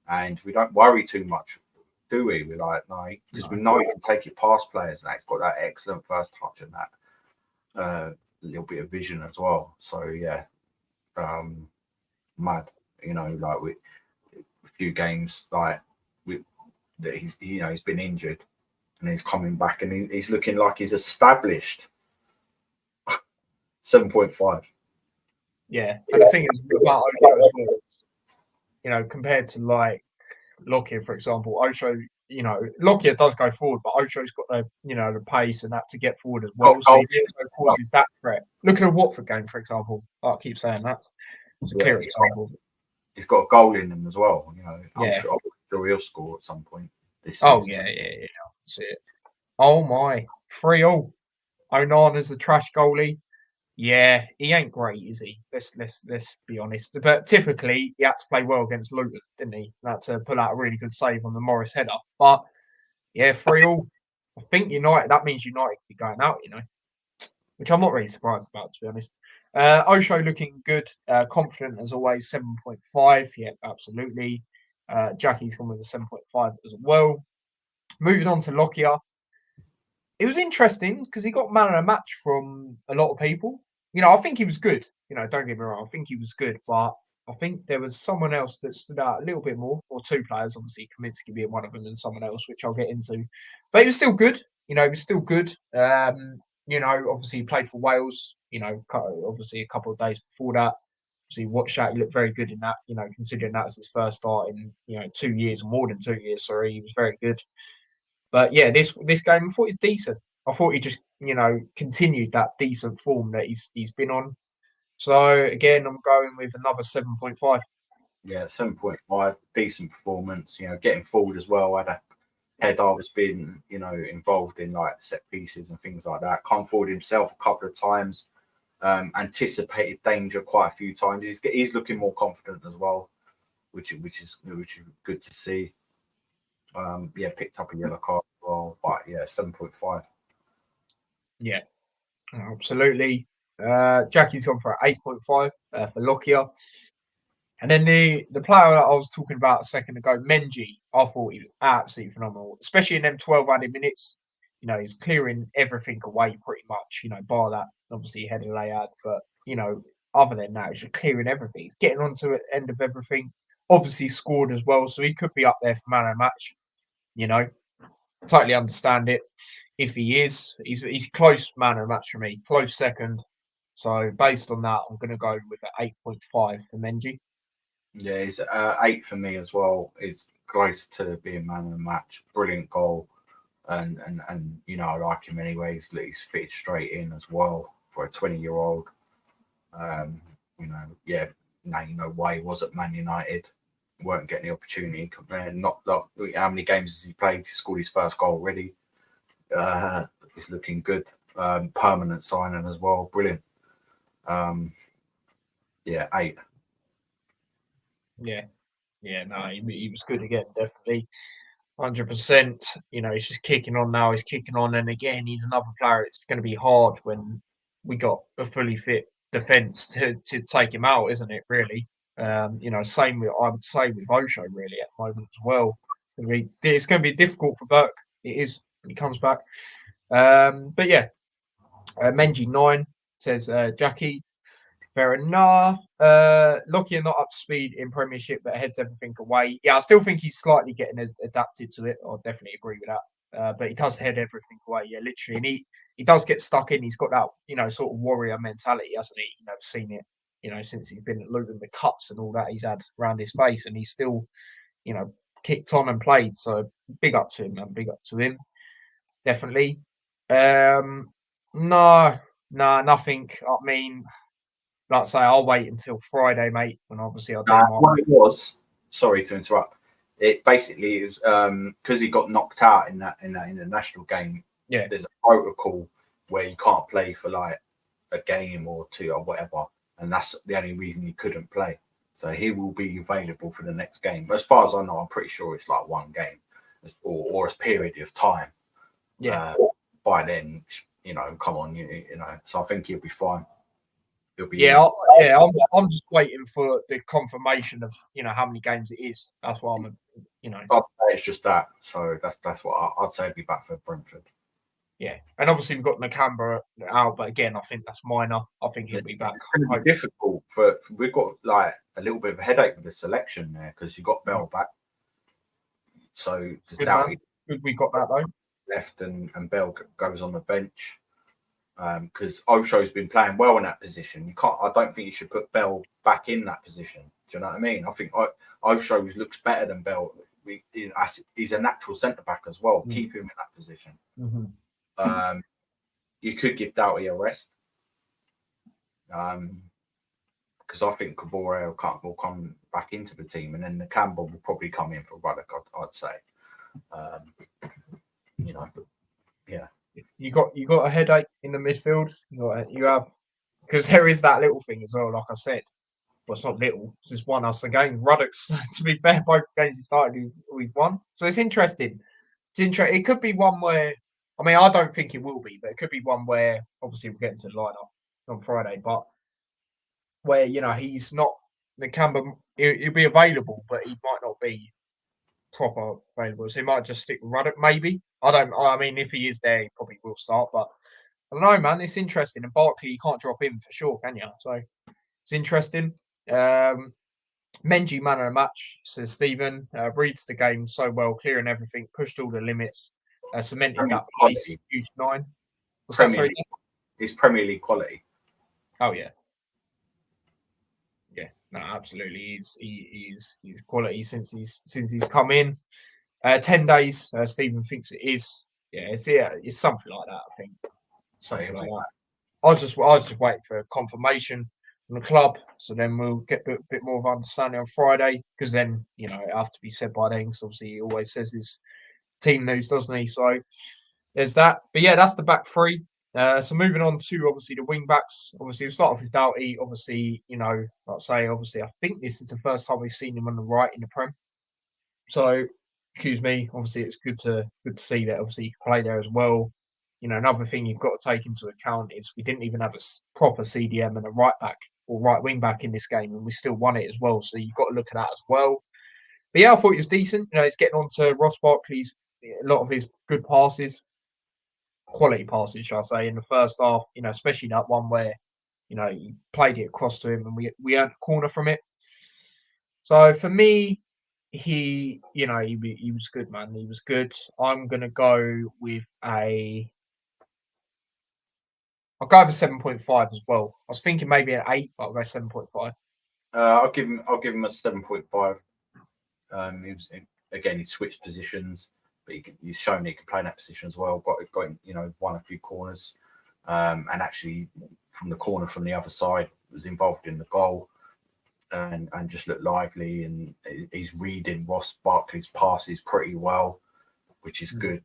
And we don't worry too much, do we? We're like, no, because we know he can take it past players, and he's got that excellent first touch and that little bit of vision as well. So yeah, mad. You know, like a few games like that he's been injured and he's coming back and he's looking like he's established. 7.5. Yeah, and the thing is about Osho as well, you know, compared to like Lockyer, for example, Osho, you know, Lockyer does go forward, but Osho's got the, you know, the pace and that to get forward as well. So he also causes that threat. Look at the Watford game, for example. I keep saying that. It's a clear example. He's got a goal in him as well. You know, Yeah. I'm sure he'll score at some point this Oh, season. yeah. That's it. Oh, my. 3-0. Onana's the trash goalie. Yeah, he ain't great, is he? Let's be honest. But typically, he had to play well against Luton, didn't he? He had to pull out a really good save on the Morris header. But yeah, 3-0. I think United. That means United could be going out, you know, which I'm not really surprised about, to be honest. Osho looking good, confident as always. 7.5. Yeah, absolutely. Jackie's gone with a 7.5 as well. Moving on to Lockyer. It was interesting because he got man of the match from a lot of people. You know, I think he was good. You know, don't get me wrong. I think he was good, but I think there was someone else that stood out a little bit more, or 2 players, obviously Kaminsky being one of them, and someone else, which I'll get into. But he was still good. You know, he was still good. You know, obviously he played for Wales. You know, obviously a couple of days before that. Obviously, watched that. He looked very good in that. You know, considering that was his first start in 2 years, or more than 2 years. Sorry, he was very good. But yeah, this game I thought he was decent. I thought he just continued that decent form that he's been on. So again, I'm going with another 7.5. Yeah, 7.5, decent performance. You know, getting forward as well. Had a header, was being involved in like set pieces and things like that. Come forward himself a couple of times. Anticipated danger quite a few times. He's looking more confident as well, which is good to see. Picked up a yellow card as well, but yeah, 7.5. Yeah, absolutely. Jackie's gone for 8.5 for Lockyer. And then the player that I was talking about a second ago, Menji, I thought he was absolutely phenomenal, especially in them 12 added minutes. You know, he's clearing everything away pretty much, you know, bar that obviously header they had. But, you know, other than that, he's just clearing everything. He's getting onto the end of everything. obviously scored as well, so he could be up there for man of the match. You know, totally understand it. If he is, he's close man of the match for me, close second. So based on that, I'm going to go with an 8.5 for Menji. Yeah, it's 8 for me as well. Is close to being man of the match. Brilliant goal, and I like him anyways. He's fitted straight in as well for a 20-year-old. Yeah, now you know why he was at Man United. Weren't getting the opportunity. Not how many games has he played? He scored his first goal already. It's looking good. Permanent signing as well. Brilliant. Yeah, 8. Yeah, no, he was good again, definitely. 100%. He's just kicking on now. He's kicking on, and again, he's another player. It's going to be hard when we got a fully fit defence to take him out, isn't it? Really. Same with I would say with Osho really at the moment as well. It's going to be difficult for Burke. It is when he comes back. But yeah, Menji 9 says Jackie. Fair enough. Lockyer not up to speed in Premiership, but heads everything away. Yeah, I still think he's slightly getting adapted to it. I'll definitely agree with that. But he does head everything away. Yeah, literally, and he does get stuck in. He's got that sort of warrior mentality, hasn't he? Seen it since he's been at Luton, the cuts and all that he's had around his face, and he's still kicked on and played. So big up to him, man. Big up to him. Definitely. No, nothing. I mean, like I say, I'll wait until Friday, mate, when obviously I'll do What it was, sorry to interrupt. It basically is because he got knocked out in that international game. Yeah, there's a protocol where you can't play for like a game or two or whatever, and that's the only reason he couldn't play. So he will be available for the next game. As far as I know, I'm pretty sure it's like one game or a period of time. Yeah. By then, come on, So I think he'll be fine. He'll be. I'm just waiting for the confirmation of how many games it is. That's why I'm. I'd say it's just that. So that's what I'd say. He'll be back for Brentford. Yeah, and obviously we've got Nakamba out, but again, I think that's minor. I think he'll be back. It's going to be difficult we've got like a little bit of a headache with the selection there because you got Bell back. So we got that though. Left and Bell goes on the bench because Osho's been playing well in that position. I don't think you should put Bell back in that position. Do you know what I mean? I think Osho looks better than Bell. He's a natural centre back as well. Keep him in that position. Mm-hmm. You could give Doughty a rest because I think Cabora will come back into the team, and then the Campbell will probably come in for Ruddock. I'd say. Yeah. You got a headache in the midfield. You have because there is that little thing as well. Like I said, well, it's not little. It's just won us the game. Ruddock's, to be fair, both games he started, we've won. So it's interesting. It could be one where, I mean, I don't think it will be, but it could be one where, obviously, we'll get into the lineup on Friday, but where, he's not, the Canberra, he'll be available, but he might not be proper available. So he might just stick with Ruddock, maybe. I mean, if he is there, he probably will start, but I don't know, man. It's interesting. And Barkley, you can't drop in for sure, can you? So it's interesting. Menji man of the match, says Stephen. Reads the game so well, clearing everything, pushed all the limits, cemented that place. Huge 9. What's that? Sorry? It's Premier League quality. Oh yeah. Yeah, no, absolutely. He's quality since he's come in. 10 days, Stephen thinks it is. Yeah, it's something like that, I think. Something like that. I was just waiting for confirmation from the club, so then we'll get a bit more of understanding on Friday, because then it have to be said by then, because obviously he always says his team news, doesn't he? So there's that. But yeah, that's the back three. So moving on to obviously the wing backs. Obviously, we'll start off with Doughty. Obviously, like I say, I think this is the first time we've seen him on the right in the Prem. So, excuse me. Obviously, it's good to see that. Obviously, he can play there as well. Another thing you've got to take into account is we didn't even have a proper CDM and a right back or right wing back in this game, and we still won it as well. So you've got to look at that as well. But yeah, I thought he was decent. He's getting on to Ross Barkley's a lot of his good passes. Quality passes, shall I say, in the first half, especially that one where, he played it across to him and we earned a corner from it. So for me, he was good, man. He was good. I'm gonna go with I'll go with 7.5 as well. I was thinking maybe an 8, but I'll go 7.5. I'll give him a 7.5. He was again. He switched positions, but he's shown he can play in that position as well. Got won a few corners, and actually from the corner from the other side was involved in the goal, and just looked lively. And he's reading Ross Barkley's passes pretty well, which is good.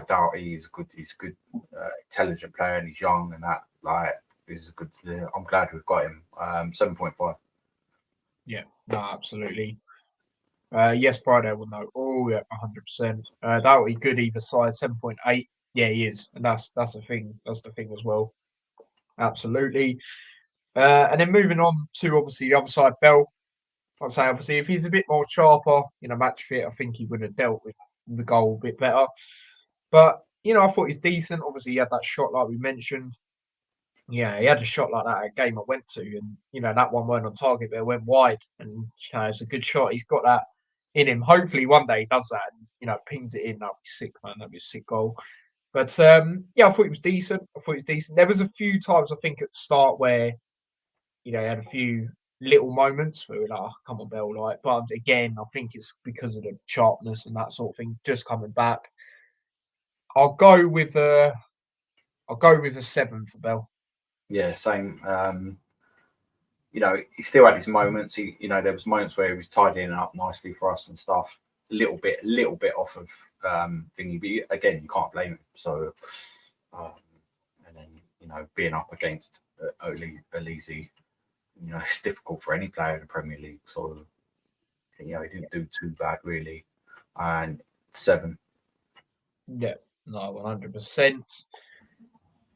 Doughty is good. He's a good, intelligent player, and he's young, and that he's a good. I'm glad we've got him. 7.5. Yeah, no, absolutely. Yes, Friday will know. Oh yeah, 100%. That will be good either side. 7.8. Yeah, he is, and that's the thing. That's the thing as well. Absolutely. And then moving on to obviously the other side, Bell. I'd say obviously if he's a bit more sharper, match fit, I think he would have dealt with the goal a bit better. But I thought he's decent. Obviously, he had that shot like we mentioned. Yeah, he had a shot like that at a game I went to, and that one weren't on target, but it went wide, and it's a good shot. He's got that in him. Hopefully, one day he does that, and pings it in. That'd be sick, man. That'd be a sick goal. But yeah, I thought he was decent. There was a few times I think at the start where he had a few little moments where we're like, oh, come on, Bell, like. But again, I think it's because of the sharpness and that sort of thing just coming back. I'll go with a 7 for Bell. Yeah, same. He still had his moments. There was moments where he was tidying up nicely for us and stuff. A little bit off of thingy, but again, you can't blame him. So, and then being up against Elise, it's difficult for any player in the Premier League. So, he didn't do too bad really. And 7. Yeah, no, 100%.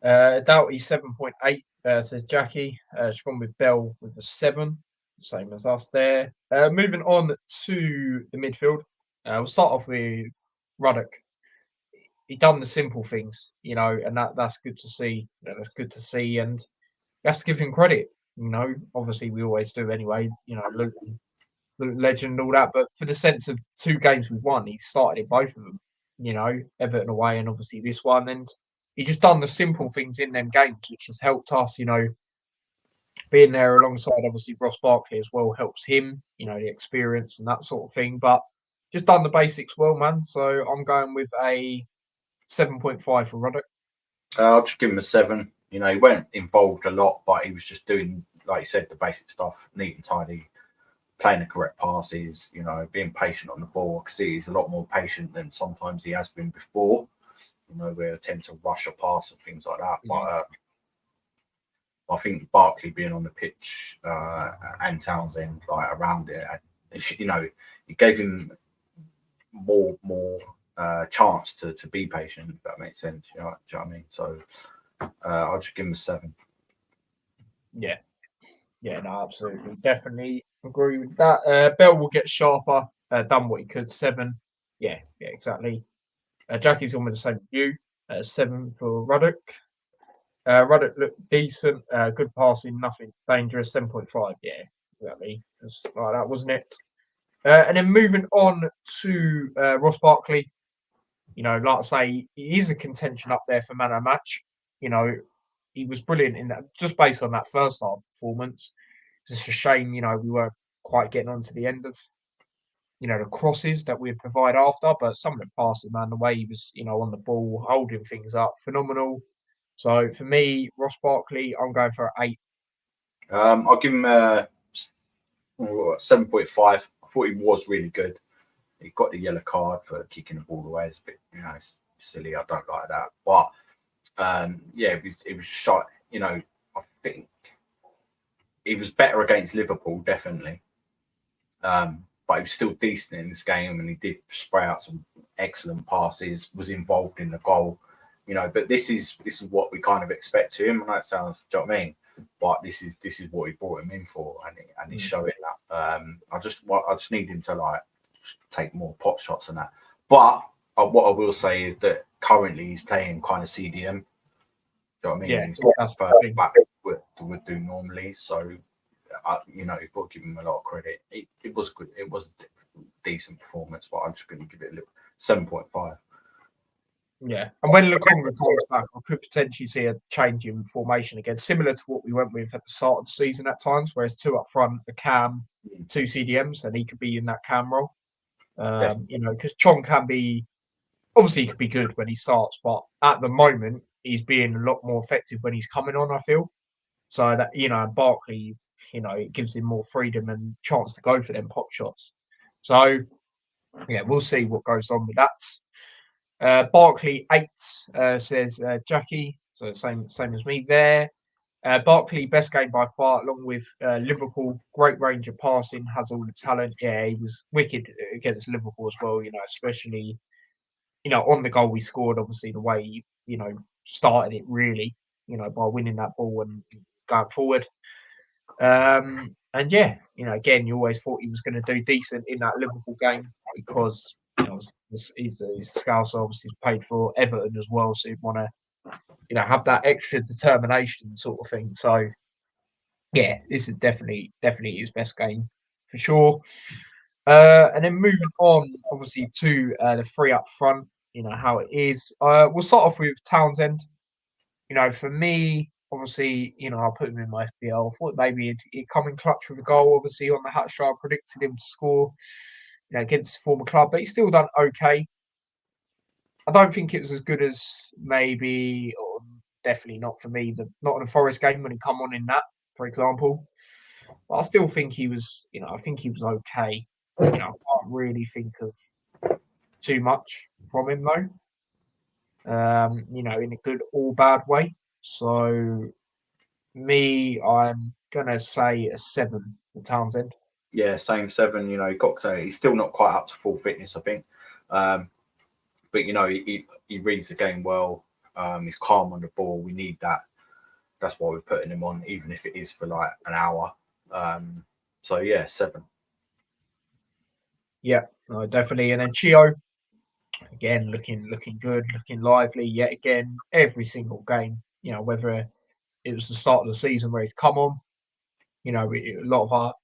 Doughty 7.8, says Jackie. She's gone with Bell with a 7, same as us there. Moving on to the midfield. We'll start off with Ruddock. He done the simple things, and that's good to see. That's good to see, and you have to give him credit. Obviously we always do anyway. Luton legend, all that, but for the sense of 2 games we've won, he started in both of them. Everton away and obviously this one, and he just done the simple things in them games, which has helped us. Being there alongside obviously Ross Barkley as well helps him. The experience and that sort of thing, but just done the basics well, man. So I'm going with a 7.5 for Ruddock. I'll just give him a 7. He weren't involved a lot, but he was just doing, like you said, the basic stuff, neat and tidy, playing the correct passes, being patient on the ball. I can see he's a lot more patient than sometimes he has been before, where they tend to rush a pass and things like that. But I think Barkley being on the pitch and Townsend around it, it gave him more chance to be patient, if that makes sense. Do you know what I mean? So I'll just give him a 7. Yeah, no, absolutely, definitely agree with that. Bell will get sharper. Done what he could. 7. Yeah, exactly. Jackie's almost the same with you. 7 for Ruddock. Ruddock looked decent. Good passing, nothing dangerous. 7.5. Yeah, exactly. Just like that, wasn't it? And then moving on to Ross Barkley. Like I say, he is a contention up there for man of the match. He was brilliant in that, just based on that first half performance. It's just a shame, we weren't quite getting on to the end of, the crosses that we'd provide after. But some of the passing, man, the way he was, on the ball, holding things up, phenomenal. So for me, Ross Barkley, I'm going for an 8. I'll give him a 7.5. I thought he was really good. He got the yellow card for kicking the ball away. It's a bit, silly. I don't like that. But yeah, it was shot. I think he was better against Liverpool, definitely. But he was still decent in this game, and he did spray out some excellent passes. Was involved in the goal, But this is what we kind of expect to him, and that sounds, do you know what I mean? But this is what he brought him in for, and he's showing that. I just need him to take more pot shots and that. But what I will say is that currently he's playing kind of CDM. Do you know what I mean? Yeah, he's that's the thing. would do normally. So you know, you've got to give him a lot of credit. It was good. It was a decent performance, but I'm just going to give it a little 7.5. Yeah, and when Lukonga comes back, I could potentially see a change in formation again, similar to what we went with at the start of the season at times, where it's two up front, a cam, two CDMs, and he could be in that cam role. You know, because Chong can be obviously he could be good when he starts, but at the moment he's being a lot more effective when he's coming on. I feel so that you know, and Barkley, you know, it gives him more freedom and chance to go for them pop shots. So yeah, we'll see what goes on with that. Barkley 8 says Jackie, so same as me there. Barkley best game by far, along with Liverpool. Great range of passing, has all the talent. Yeah, he was wicked against Liverpool as well. You know, especially on the goal we scored. Obviously, the way he started it really, by winning that ball and going forward. And yeah, again, you always thought he was going to do decent in that Liverpool game because he's a Scouser, obviously played for Everton as well, so you'd want to have that extra determination sort of thing. So yeah, this is definitely his best game for sure. And then moving on, obviously to the three up front, how it is. We'll start off with Townsend. For me, obviously, I'll put him in my FPL. I thought maybe he'd come in clutch with a goal, obviously, on the hat trial. I predicted him to score, against his former club, but he's still done okay. I don't think it was as good as maybe, or definitely not for me, not in the Forest game when he come on in that, for example. But I still think he was, I think he was okay. I can't really think of too much from him though. In a good or bad way. So me, I'm gonna say a 7 for Townsend. Yeah, same 7. He's still not quite up to full fitness, I think. But he reads the game well. He's calm on the ball. We need that. That's why we're putting him on, even if it is for like an hour. So yeah, 7. Yeah, no, definitely. And then Chio, again, looking good, looking lively. Yet again, every single game. Whether it was the start of the season where he's come on. A lot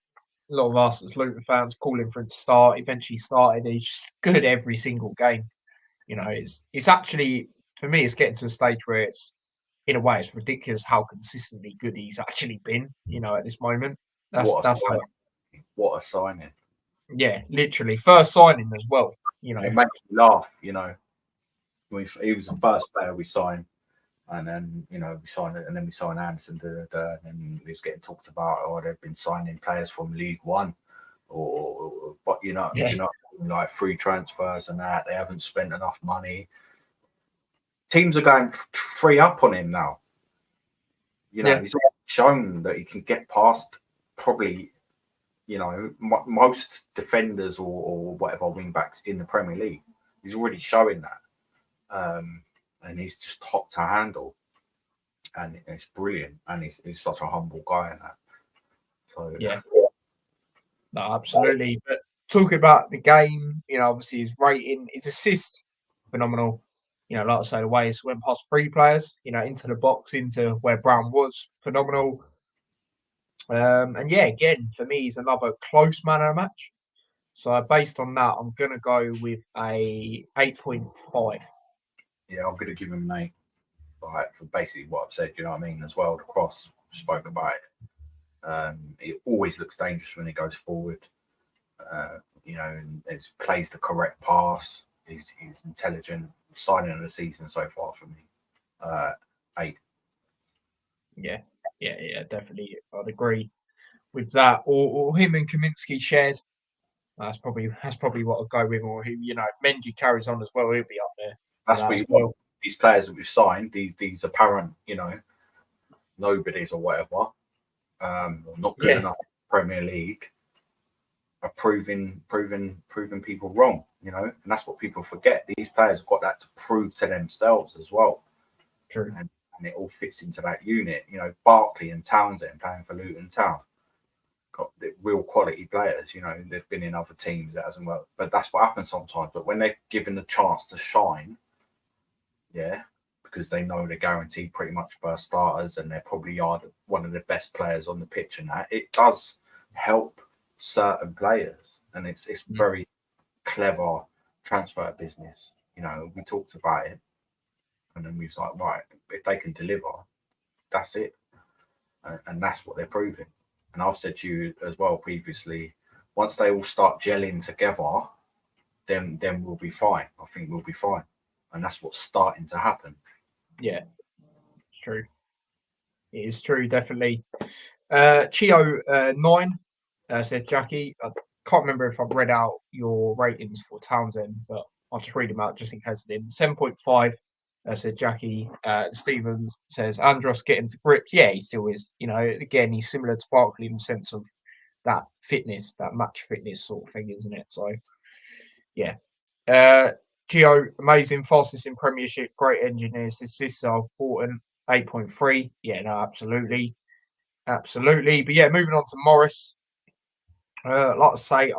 of us as Luton fans calling for him to start. Eventually started. He's just good every single game. It's actually, for me, it's getting to a stage where it's, in a way, it's ridiculous how consistently good he's actually been. At this moment, What a how, signing! What a signing! Yeah, literally first signing as well. It makes me laugh. He was the first player we signed, and then we signed it, and then we signed Anderson, and then he was getting talked about. Oh, they've been signing players from League One, but like free transfers and that. They haven't spent enough money. Teams are going free up on him now. He's shown that he can get past probably, most defenders or whatever wing backs in the Premier League. He's already showing that, and he's just top to handle, and it's brilliant. And he's such a humble guy in that. So yeah, no, absolutely. But talking about the game, obviously his rating, his assist, phenomenal. Like I say, the way he went past 3 players, into the box, into where Brown was, phenomenal. And yeah, again, for me, he's another close man of the match. So based on that, I'm going to go with a 8.5. Yeah, I'm going to give him an 8. Right, for basically what I've said, you know what I mean, as well. The cross, spoke about it. He always looks dangerous when he goes forward. And it plays the correct pass. He's intelligent. Signing of the season so far for me. 8. Yeah, definitely. I'd agree with that. Or him and Kaminsky shared. That's probably what I'd go with. Or who, if Menji carries on as well, he'll be up there. That's what you want. These players that we've signed, these apparent, nobodies or whatever, not good enough in the Premier League, are proving people wrong, and that's what people forget. These players have got that to prove to themselves as well. True. And it all fits into that unit. Barkley and Townsend playing for Luton Town, got the real quality players. They've been in other teams that hasn't worked, but that's what happens sometimes. But when they're given the chance to shine, because they know they're guaranteed pretty much first starters, and they probably are one of the best players on the pitch. And that it does help certain players, and it's very clever transfer business. You know, we talked about it, and then we was like, right, if they can deliver, that's it, and that's what they're proving. And I've said to you as well previously, once they all start gelling together, then we'll be fine. I think we'll be fine, and that's what's starting to happen. Yeah, it's true. It is true, definitely. Chio 9 said, Jackie, I can't remember if I've read out your ratings for Townsend, but I'll just read them out just in case I didn't. 7.5 said Jackie. Stephen says, Andros getting to grips. Yeah, he still is. You know, again, he's similar to Barkley in the sense of that fitness, that match fitness sort of thing, isn't it? So, yeah. Gio, amazing, fastest in Premiership, great engineers. Assists are important. 8.3. Yeah, no, absolutely. Absolutely. But yeah, moving on to Morris. Like I say,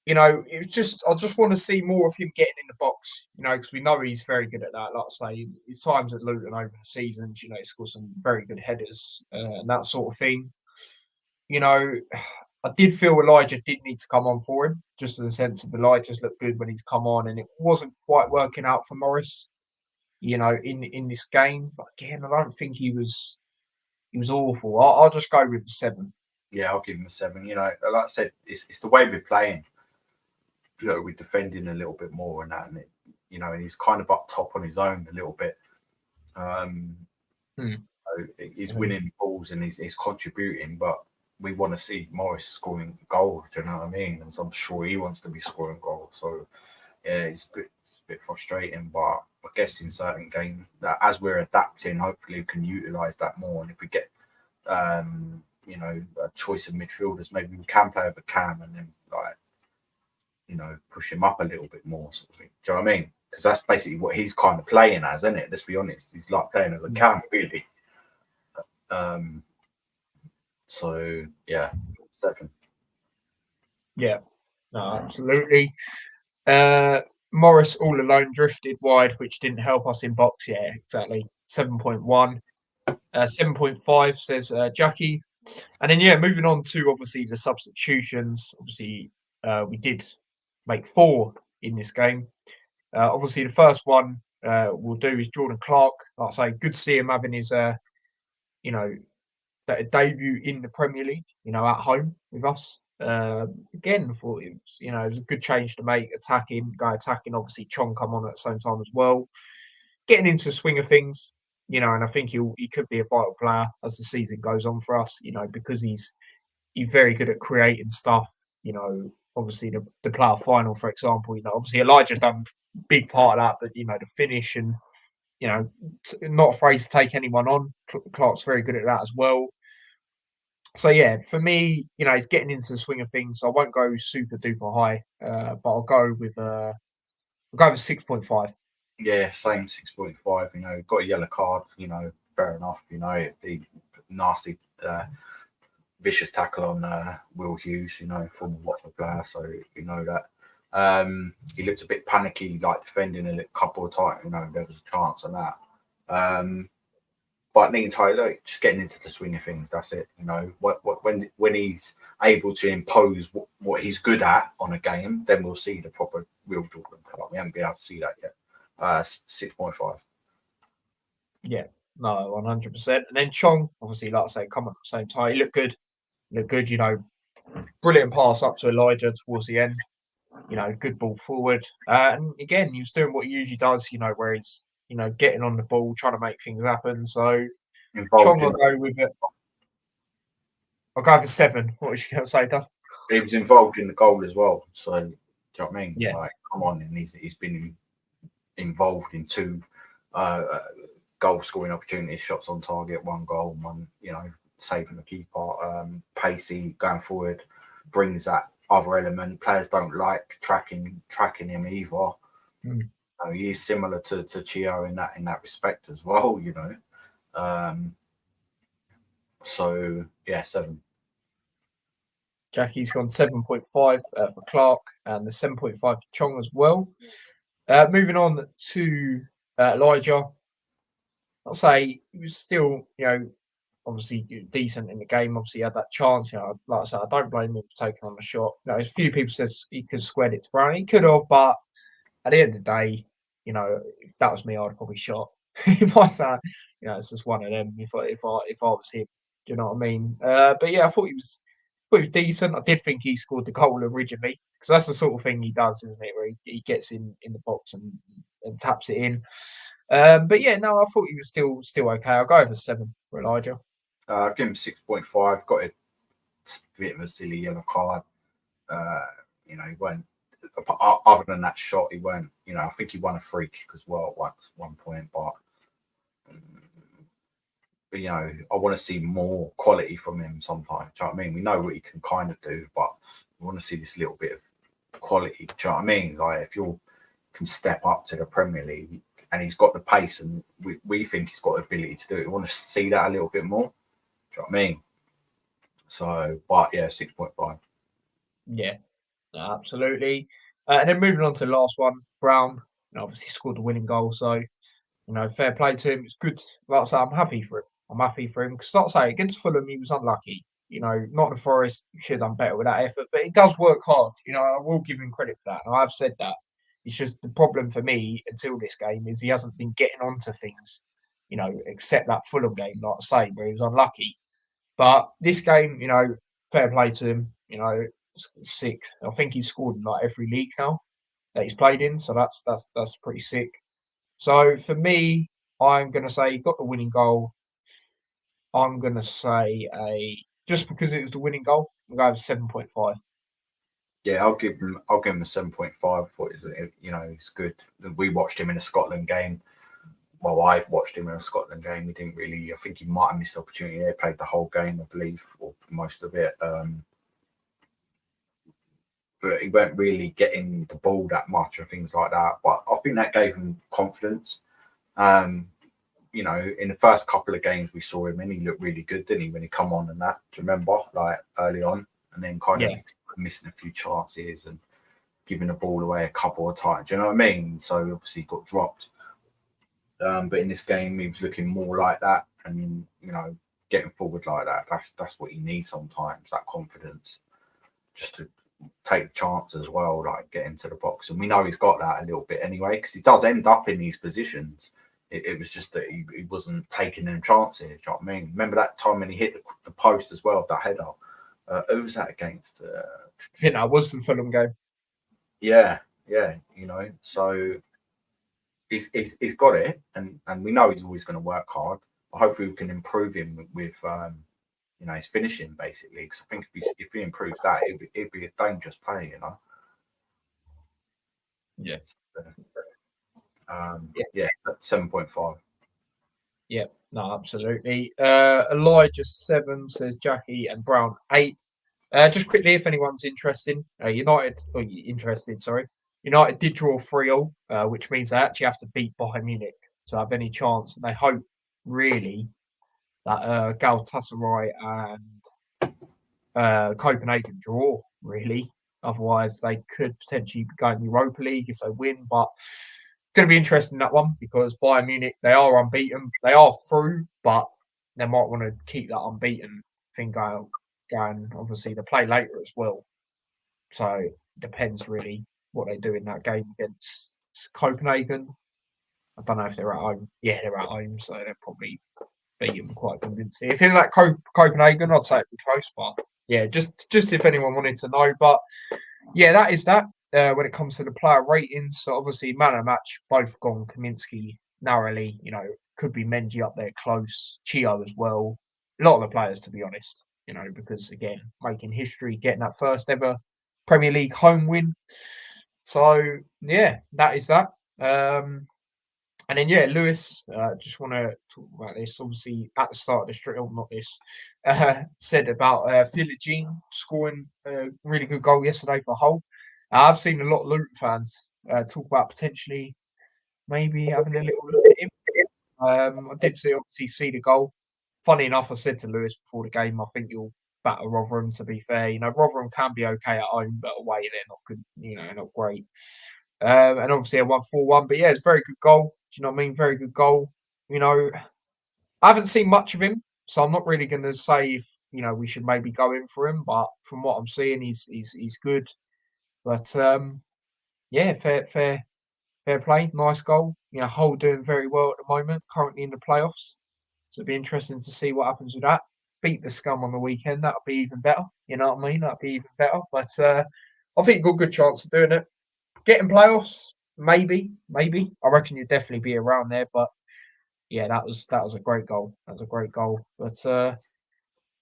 it was just I just want to see more of him getting in the box, because we know he's very good at that. Like I say, his times at Luton over the seasons, he scored some very good headers and that sort of thing. I did feel Elijah did need to come on for him, just in the sense of Elijah's looked good when he's come on, and it wasn't quite working out for Morris, in this game. But again, I don't think he was awful. I'll just go with the 7. Yeah, I'll give him a 7. Like I said, it's the way we're playing. We're defending a little bit more and that, and and he's kind of up top on his own a little bit. So he's winning balls and he's contributing, but we want to see Morris scoring goals. Do you know what I mean? And so I'm sure he wants to be scoring goals. So yeah, it's a bit frustrating, but I guess in certain games, that as we're adapting, hopefully we can utilize that more. And if we get a choice of midfielders, maybe we can play over Cam and then push him up a little bit more, sort of thing. Do you know what I mean? Because that's basically what he's kind of playing as, isn't it? Let's be honest. He's like playing as a Cam, really. So yeah, 7. Yeah, no, absolutely. Morris all alone drifted wide, which didn't help us in box. Yeah, exactly. 7.1. 7.5 says Jackie. And then, yeah, moving on to obviously the substitutions. Obviously, we did make 4 in this game. Obviously, the first one we'll do is Jordan Clark. Like I say, good to see him having his, debut in the Premier League, at home with us. Again, thought it was a good change to make. Attacking. Obviously, Chong come on at the same time as well. Getting into the swing of things, and I think he could be a vital player as the season goes on for us, because he's very good at creating stuff. Obviously the player final, for example, obviously Elijah done a big part of that, but the finish and not afraid to take anyone on. Clark's very good at that as well. So yeah, for me, he's getting into the swing of things. I won't go super duper high, but I'll go with 6.5. Yeah, same 6.5. Got a yellow card. Fair enough. The nasty, vicious tackle on Will Hughes. Former Watford player, so that. He looked a bit panicky, like defending a couple of times. There was a chance on that. But Neat Tyler, just getting into the swing of things. That's it. When he's able to impose what he's good at on a game, then we'll see the proper real Jordan Clark. We haven't been able to see that yet. 6.5. Yeah, no, 100%. And then Chong, obviously, like I say, come on at the same time. He looked good. Brilliant pass up to Elijah towards the end. Good ball forward. And again, he was doing what he usually does. Where he's getting on the ball, trying to make things happen. So Chong, I'll go with it. I'll go for 7. What was you going to say, Duff? He was involved in the goal as well. So, do you know what I mean? Yeah. Like, come on, and he's been involved in 2 goal scoring opportunities, shots on target, 1 goal, 1, saving the keeper. Pacey going forward brings that other element. Players don't like tracking him either. He is similar to Chio in that respect as well. So yeah, 7. Jackie's gone 7.5 for Clark and the 7.5 for Chong as well. Moving on to Elijah, I'll say he was still, obviously decent in the game. Obviously, he had that chance. Like I said, I don't blame him for taking on the shot. A few people says he could have squared it to Brown. He could have, but at the end of the day, if that was me, I'd probably shot. If I say, it's just one of them. If I was him, do you know what I mean? But yeah, I thought he was decent. I did think he scored the goal originally because that's the sort of thing he does, isn't it? Where he gets in the box and taps it in. But yeah, no, I thought he was still okay. I'll go over 7 for Elijah. I'll give him 6.5. Got a bit of a silly yellow card. He weren't. Other than that shot, he weren't. I think he won a free kick as well at one point, but I want to see more quality from him sometimes. Do you know what I mean? We know what he can kind of do, but we want to see this little bit of quality. Do you know what I mean? Like if you can step up to the Premier League and he's got the pace and we think he's got the ability to do it, we want to see that a little bit more. Do you know what I mean? So, but yeah, 6.5. Yeah, absolutely. And then moving on to the last one, Brown, obviously scored the winning goal. So, fair play to him. It's good. Like I say, I'm happy for him. I'm happy for him because, like I say, against Fulham, he was unlucky. Not the Forest, should have done better with that effort, but he does work hard. I will give him credit for that. And I've said that. It's just the problem for me until this game is he hasn't been getting onto things, except that Fulham game, like I say, where he was unlucky. But this game, fair play to him. Sick. I think he's scored in like every league now that he's played in, so that's pretty sick. So for me, I'm gonna say he got the winning goal. I'm gonna say just because it was the winning goal, I'm going to 7.5. Yeah, I'll give him a 7.5. I thought it's good. We watched him in a Scotland game. Well, I watched him in a Scotland game. He didn't really. I think he might have missed the opportunity there. Played the whole game, I believe, or most of it. But he weren't really getting the ball that much and things like that. But I think that gave him confidence. In the first couple of games we saw him in, he looked really good, didn't he? When he come on and that, do you remember, like early on, and then kind of missing a few chances and giving the ball away a couple of times. Do you know what I mean? So obviously he got dropped. But in this game, he was looking more like that, and getting forward like that. That's what he needs sometimes. That confidence, just to take chance as well, like get into the box. And we know he's got that a little bit anyway, because he does end up in these positions. It was just that he wasn't taking them chances. Do you know what I mean? Remember that time when he hit the post as well, that header? Who was that against? I think that was the Fulham game. Yeah. So he's got it, and we know he's always going to work hard. But hopefully we can improve him with his finishing, basically. Because I think if he improves that, it'd be a dangerous play, Yeah. 7.5. Yeah, no, absolutely. Elijah 7 says Jackie and Brown 8. Just quickly, if anyone's interested, United did draw 3-3, which means they actually have to beat Bayern Munich to have any chance. And they hope, really, that Galatasaray and Copenhagen draw, really. Otherwise, they could potentially be going Europa League if they win. But it's going to be interesting, that one, because Bayern Munich, they are unbeaten. They are through, but they might want to keep that unbeaten thing going. Obviously, they play later as well. So it depends really what they do in that game against Copenhagen. I don't know if they're at home. Yeah, they're at home, so they'll probably beat them quite convincing. If it's like Copenhagen, I'd say it'd be close, but yeah, just if anyone wanted to know. But yeah, that is that. When it comes to the player ratings, so obviously man of the match, both gone Kaminsky narrowly. Could be Mendy up there close, Chio as well. A lot of the players, to be honest. Because again, making history, getting that first ever Premier League home win. So yeah, that is that. And then Lewis, just want to talk about this. Obviously, at the start of the stream, not this, said about Philogene scoring a really good goal yesterday for Hull. I've seen a lot of Luton fans talk about potentially maybe having a little look at him. I did see the goal. Funny enough, I said to Lewis before the game, I think you'll batter Rotherham, to be fair. Rotherham can be okay at home, but away they're not good, not great. And obviously I won 4-1. But yeah, it's a very good goal. Do you know what I mean? Very good goal. You know, I haven't seen much of him, so I'm not really going to say if we should maybe go in for him. But from what I'm seeing, he's good. But yeah, fair play, nice goal. Hull doing very well at the moment, currently in the playoffs. So it'd be interesting to see what happens with that. Beat the scum on the weekend, that'll be even better. You know what I mean? That'll be even better. But I think got a good chance of doing it. Getting playoffs, maybe. I reckon you'd definitely be around there. But yeah, that was a great goal. That was a great goal. But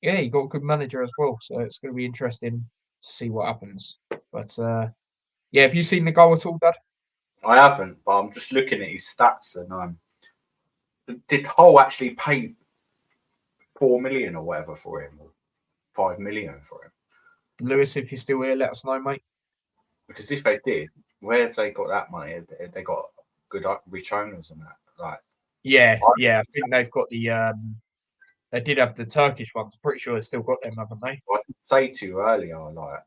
yeah, you got a good manager as well, so it's going to be interesting to see what happens. But yeah, have you seen the goal at all, Dad? I haven't, but I'm just looking at his stats, and did Hull actually pay 4 million or whatever for him, or 5 million for him? Lewis, if you're still here, let us know, mate. Because if they did, where have they got that money? Have they got good rich owners and that? Like, Yeah, I think they've got the. They did have the Turkish ones. I'm pretty sure they've still got them, haven't they? I did say to you earlier, like,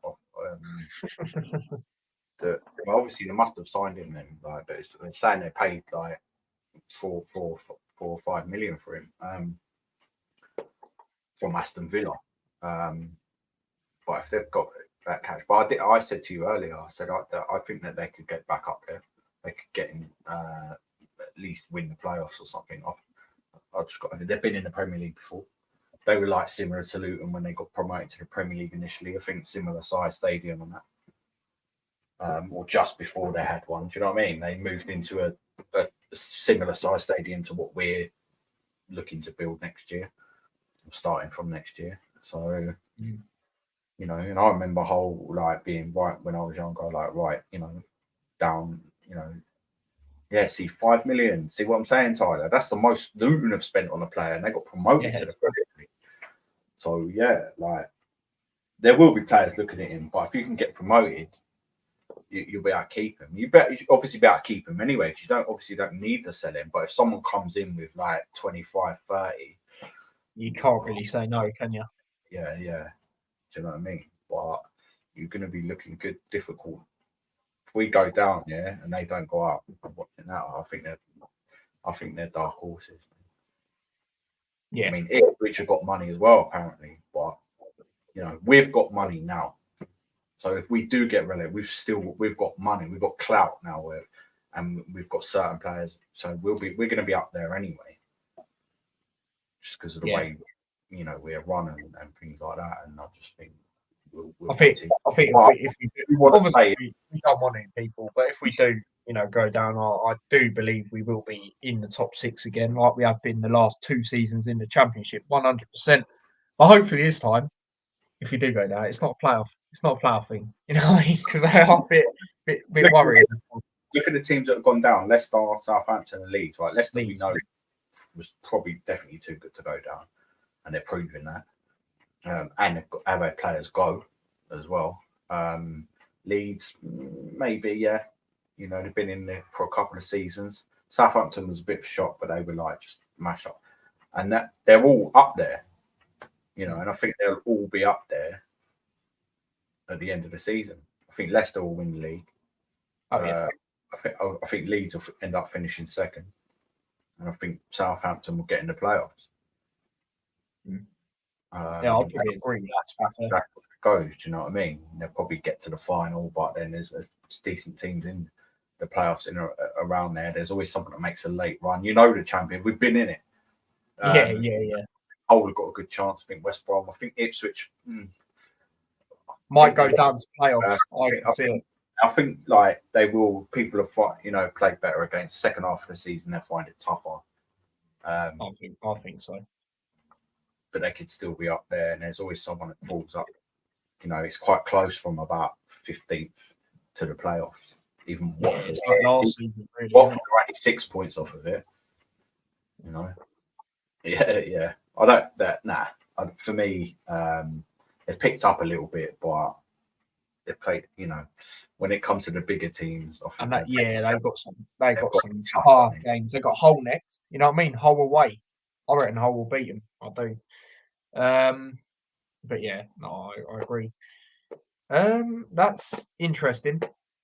that obviously they must have signed him then, like, but they're saying they paid like 4 or 5 million for him from Aston Villa. But if they've got that cash, but I said to you earlier, I said I think that they could get back up there. They could get in, at least win the playoffs or something. They've been in the Premier League before. They were like similar to Luton when they got promoted to the Premier League initially. I think similar size stadium and that, or just before they had one. Do you know what I mean? They moved into a similar size stadium to what we're looking to build next year, starting from next year. So. And I remember Hull like being right when I was younger, like right, down, yeah. See, 5 million. See what I'm saying, Tyler? That's the most Luton have spent on a player, and they got promoted to the Premier League. So yeah, like there will be players looking at him, but if you can get promoted, you'll be able to keep him. You obviously be able to keep him anyway, because you don't need to sell him. But if someone comes in with like 25, 30, you can't really say no, can you? Yeah. Do you know what I mean? But you're going to be looking good, difficult. If we go down, yeah, and they don't go up, I'm watching that. I think they're dark horses. Yeah. I mean, Ipswich have got money as well, apparently. But we've got money now. So if we do get relegated, we've got money, we've got clout now, and we've got certain players. So we're going to be up there anyway, just because of the way we're running and things like that. And I just think I think if we do, obviously we don't want it, people, but if we do, go down, I do believe we will be in the top 6 again, like we have been the last 2 seasons in the Championship, 100%. But hopefully this time, if we do go down, it's not a playoff. It's not a playoff thing, because I are a bit worried. Look at the teams that have gone down: Leicester, Southampton, and Leeds. Right, Leicester we know was probably definitely too good to go down, and they're proving that. And they've got other players go as well. Leeds, maybe, yeah. They've been in there for a couple of seasons. Southampton was a bit of a shock, but they were like just mash up. And that they're all up there, and I think they'll all be up there at the end of the season. I think Leicester will win the league. Oh, yeah. I think Leeds will end up finishing second. And I think Southampton will get in the playoffs. Yeah, I'll probably agree with that. That's what it goes. Do you know what I mean? They'll probably get to the final, but then there's decent teams in the playoffs around there. There's always something that makes a late run. The champion. We've been in it. Yeah. Hull have got a good chance. I think West Brom. I think Ipswich might go down to playoffs. I think like they will. People have played better against the second half of the season. They find it tougher. I think so. But they could still be up there, and there's always someone that falls up. It's quite close from about 15th to the playoffs. Even Watford, it's like last season, really. Watford are only 6 points off of it. Yeah. I don't. Nah. For me, they've picked up a little bit, but they played. When it comes to the bigger teams, and they've got some hard games. They've got Hull next. You know what I mean? Hull away. I reckon Hull will beat them. I do. But yeah, no, I agree. That's interesting.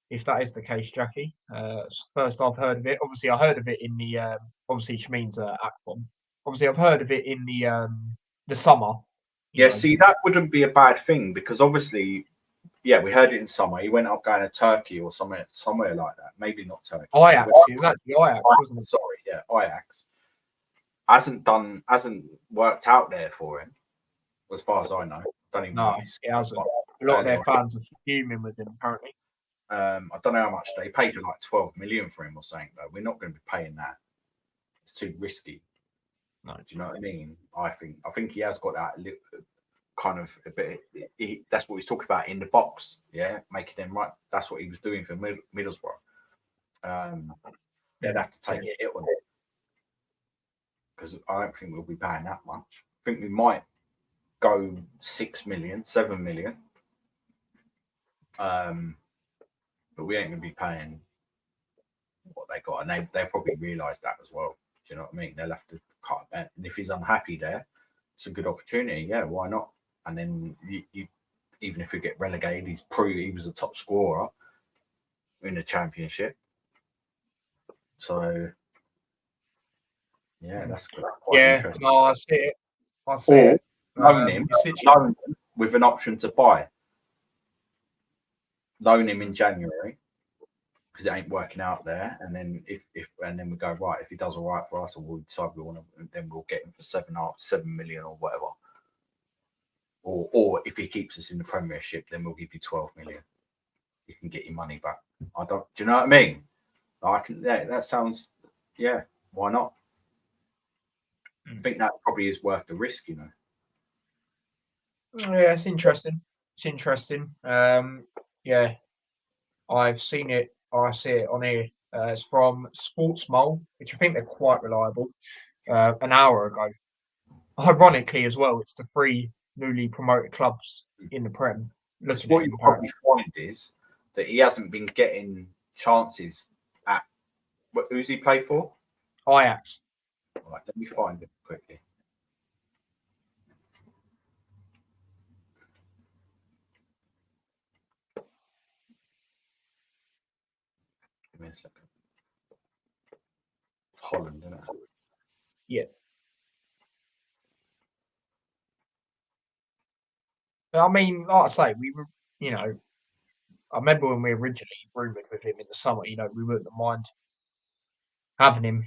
if that is the case, Jackie. First I've heard of it. Obviously, I heard of it in the obviously she means Akron. Obviously, I've heard of it in the summer. Yeah, see, that wouldn't be a bad thing because obviously, yeah, we heard it in summer. He went up going to Turkey or somewhere like that. Maybe not Turkey. Ajax. It was actually Ajax, wasn't it? Sorry, yeah, Ajax. Hasn't worked out there for him, as far as I know. Don't even know. It hasn't. A lot of their fans are fuming with him, apparently. I don't know how much they paid, like 12 million for him or something. Though we're not going to be paying that. It's too risky. No, do you know what I mean? I think he has got that kind of a bit. That's what he's talking about in the box. Yeah, making them right. That's what he was doing for Middlesbrough. They'd have to take a hit on it because I don't think we'll be paying that much. I think we might go 6 million, 7 million. But we ain't going to be paying what they got, and they'll probably realise that as well. Do you know what I mean? They'll have to cut a bet. And if he's unhappy there, it's a good opportunity. Yeah, why not? And then you even if we get relegated, he was a top scorer in the Championship. So yeah, that's quite interesting. No, I see it. I see it. Loan him with an option to buy. Loan him in January because it ain't working out there, and then if we go right, if he does all right for us, or we'll decide we want to, then we'll get him for 7 million or whatever. Or if he keeps us in the Premiership, then we'll give you 12 million. You can get your money back. Do you know what I mean? I can. Yeah, that sounds. Yeah, why not? I think that probably is worth the risk, you know. Yeah, it's interesting. It's interesting. Yeah, I've seen it. I see it on here. It's from Sports Mole, which I think they're quite reliable. An hour ago. Ironically, as well, it's the 3 newly promoted clubs in the Prem. What you probably find is that he hasn't been getting chances at. Who's he played for? Ajax. All right, let me find it quickly. Give me a second. Holland, isn't it? Yeah. I mean, like I say, we were, I remember when we originally rumoured with him in the summer, we wouldn't mind having him,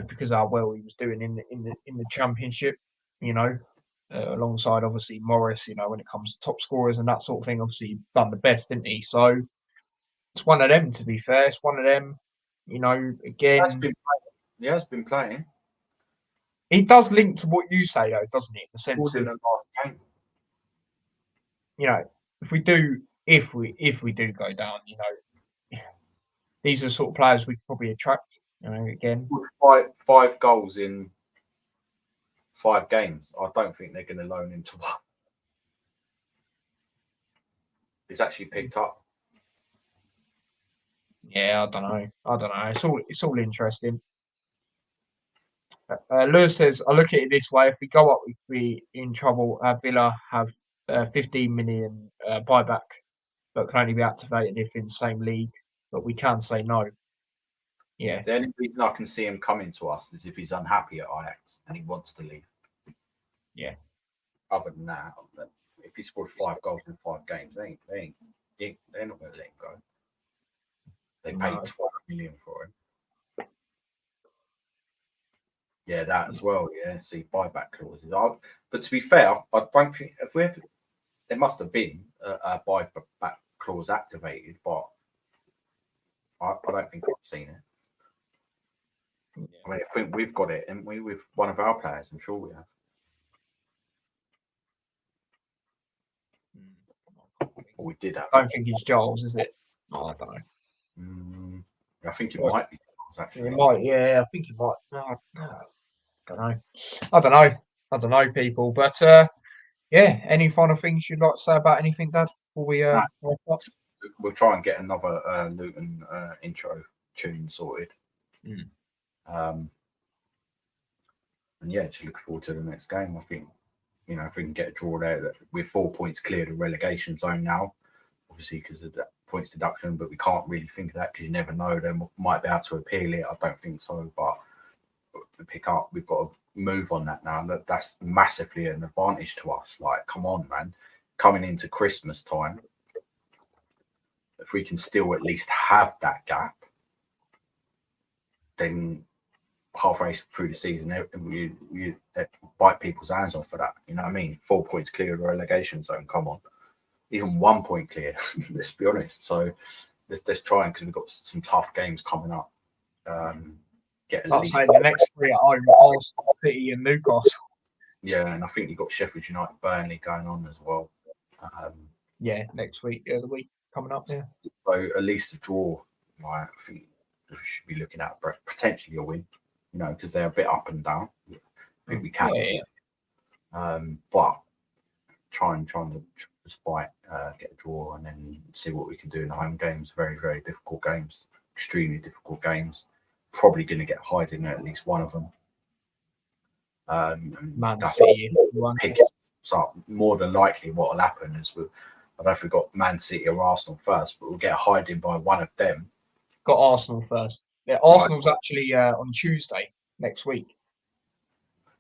because how well he was doing in the Championship, alongside obviously Morris, when it comes to top scorers and that sort of thing. Obviously, he done the best, didn't he? So it's one of them. To be fair, it's one of them. Again, he has been playing. He does link to what you say, though, doesn't he? In the sense of, if we do go down, these are the sort of players we could probably attract. Again, 5 goals in 5 games. I don't think they're going to loan him to one. It's actually picked up. Yeah, I don't know. It's all interesting. Lewis says, I look at it this way: if we go up, we'd be in trouble. Villa have 15 million buyback, but can only be activated if in the same league. But we can say no. Yeah. The only reason I can see him coming to us is if he's unhappy at Ajax and he wants to leave. Yeah. Other than that, if he scored 5 goals in 5 games, they're not going to let him go. They paid 12 million for him. Yeah, that as well. Yeah, see buyback clauses. But to be fair, I don't think there must have been a buyback clause activated, but I don't think I've seen it. Yeah. I mean, I think we've got it, and we with one of our players. I'm sure we have. Or we did have. I don't think it's Giles, is it? Oh, I don't know. I think it might be Giles, actually. It might. Yeah, I think it might. No, I don't know, people. But yeah. Any final things you'd like to say about anything, Dad? Before we wrap up? We'll try and get another Luton intro tune sorted. And yeah, just look forward to the next game. I think, if we can get a draw there, that we're 4 points clear of the relegation zone now, obviously because of that points deduction, but we can't really think of that because you never know. They might be able to appeal it. I don't think so, but to pick up, we've got to move on that now. That's massively an advantage to us. Like, come on, man, coming into Christmas time, if we can still at least have that gap, then halfway through the season, you bite people's hands off for that. You know what I mean? 4 points clear of the relegation zone. Come on, even 1 point clear. Let's be honest. So let's try, because we've got some tough games coming up. Get at least the next 3 at home: Arsenal, City, and Newcastle. Yeah, and I think you've got Sheffield United, Burnley going on as well. Next week, the week coming up. Yeah. So at least a draw. Right, I think we should be looking at potentially a win. You know, because they're a bit up and down. I think we can. But trying to just fight, get a draw, and then see what we can do in the home games. Very, very difficult games. Extremely difficult games. Probably going to get Hyde in at least one of them. Man City, so more than likely what will happen is I don't know if we've got Man City or Arsenal first, but we'll get Hyde by one of them. Got Arsenal first. Yeah, Arsenal's actually on Tuesday next week.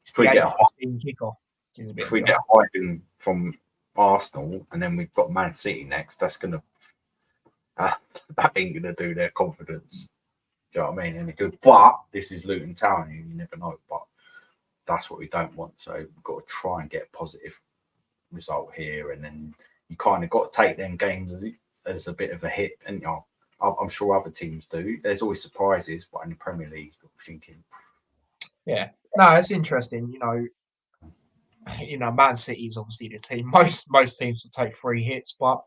It's the 8:15 kickoff. If we get Hyde from Arsenal and then we've got Man City next, that's gonna that ain't gonna do their confidence. Do you know what I mean? Any good? But this is Luton Town, and you never know. But that's what we don't want. So we've got to try and get a positive result here, and then you kind of got to take them games as a bit of a hit. And you know, I'm sure other teams do. There's always surprises, but in the Premier League, you're thinking, yeah, no, it's interesting. You know, Man City is obviously the team. Most teams will take 3 hits, but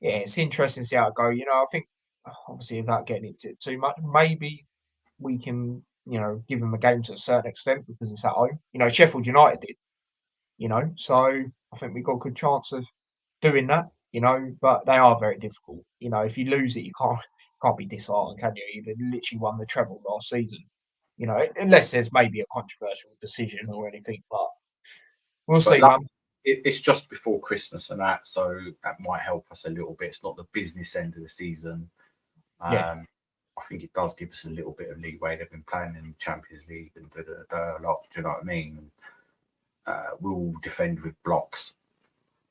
yeah, it's interesting to see how it goes. You know, I think obviously without getting into it too much, maybe we can, give them a game to a certain extent because it's at home. You know, Sheffield United did. So I think we've got a good chance of doing that. But they are very difficult. If you lose it, you can't be disheartened, can you? You literally won the treble last season. Unless there's maybe a controversial decision or anything, but we'll see, man. It's just before Christmas and that, so that might help us a little bit. It's not the business end of the season. I think it does give us a little bit of leeway. They've been playing in the Champions League and a lot. Do you know what I mean? We'll defend with blocks.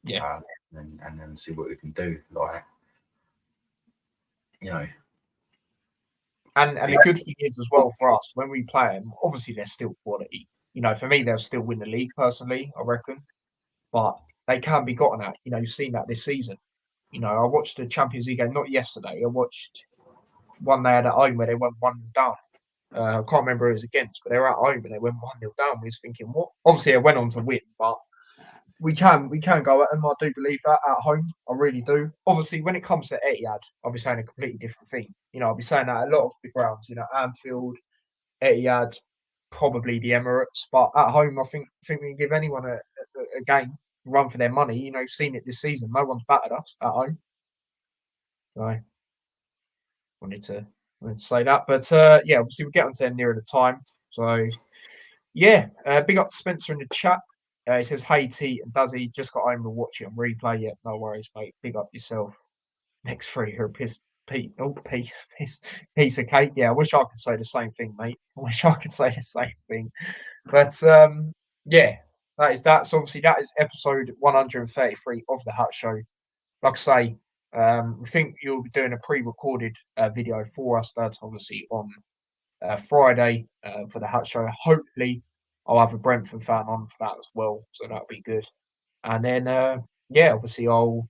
Yeah. And then see what we can do. Like, And the good thing is as well for us, when we play them, obviously they're still quality. For me, they'll still win the league personally, I reckon. But they can be gotten at. You've seen that this season. I watched the Champions League game, not yesterday. I watched one they had at home where they went 1 down. I can't remember who it was against, but they were at home and they went 1-0 down. We was thinking, what? Obviously, they went on to win, but we can go at them. I do believe that at home. I really do. Obviously, when it comes to Etihad, I'll be saying a completely different thing. I'll be saying that a lot of the grounds, Anfield, Etihad, probably the Emirates, but at home, I think we can give anyone a game, run for their money. Seen it this season. No one's battered us at home. So, wanted to say that, but obviously we'll get on to them nearer the time. So, big up to Spencer in the chat. He says, "Hey T, and does he just got home to watch it on replay? Yeah, no worries, mate. Big up yourself. Next 3 are a piece of cake. Yeah, I wish I could say the same thing, mate. I wish I could say the same thing. But that's obviously that is episode 133 of the Hut Show. Like I say, we think you'll be doing a pre-recorded video for us. That's obviously on Friday for the Hut Show. Hopefully, I'll have a Brentford fan on for that as well, so that'll be good. And then, obviously, I'll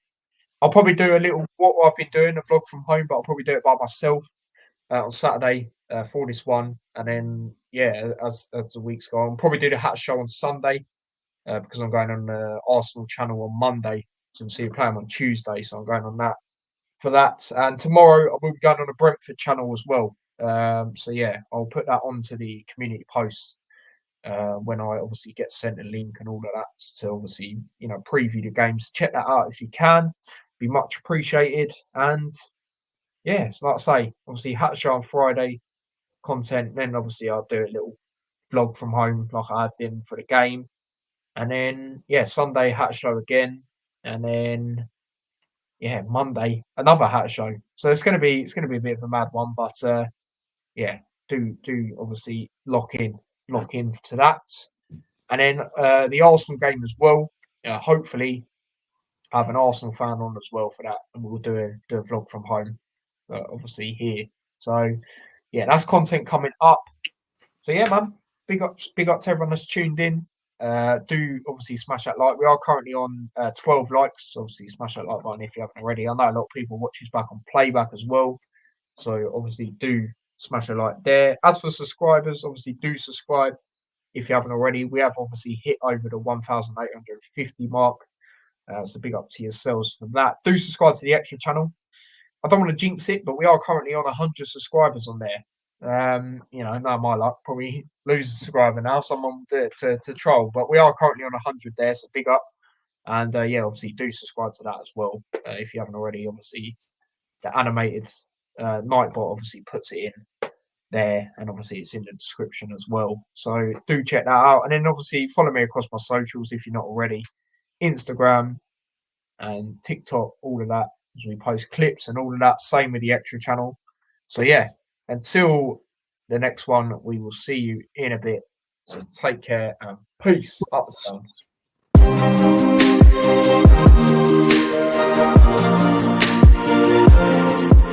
probably do a little what I've been doing, a vlog from home, but I'll probably do it by myself on Saturday for this one. And then, as the weeks go on, I'll probably do the Hut Show on Sunday because I'm going on the Arsenal channel on Monday. So we'll see you playing on Tuesday, so I'm going on that for that. And tomorrow I will be going on the Brentford channel as well. I'll put that onto the community posts when I obviously get sent a link and all of that to obviously, preview the games. Check that out if you can. Be much appreciated. And so like I say, obviously Hat Show on Friday content. Then obviously I'll do a little vlog from home like I have been for the game. And then Sunday Hat Show again. And then Monday, another hat show. So it's gonna be a bit of a mad one, but yeah, do obviously lock in to that. And then the Arsenal game as well. Hopefully I have an Arsenal fan on as well for that, and we'll do a vlog from home, obviously here. So yeah, that's content coming up. So yeah, man, big up to everyone that's tuned in. Do obviously smash that like. We are currently on 12 likes. Obviously, smash that like button if you haven't already. I know a lot of people watch this back on playback as well. So obviously, do smash a like there. As for subscribers, obviously do subscribe if you haven't already. We have obviously hit over the 1,850 mark. So big up to yourselves for that. Do subscribe to the extra channel. I don't want to jinx it, but we are currently on 100 subscribers on there. No, my luck, probably lose a subscriber now. Someone will do it to troll, but we are currently on 100 there, so big up. And obviously do subscribe to that as well if you haven't already. Obviously, the animated Nightbot obviously puts it in there, and obviously it's in the description as well. So do check that out, and then obviously follow me across my socials if you're not already. Instagram and TikTok, all of that, as we post clips and all of that. Same with the extra channel. So yeah, until the next one, we will see you in a bit. So take care and peace. Up the sun.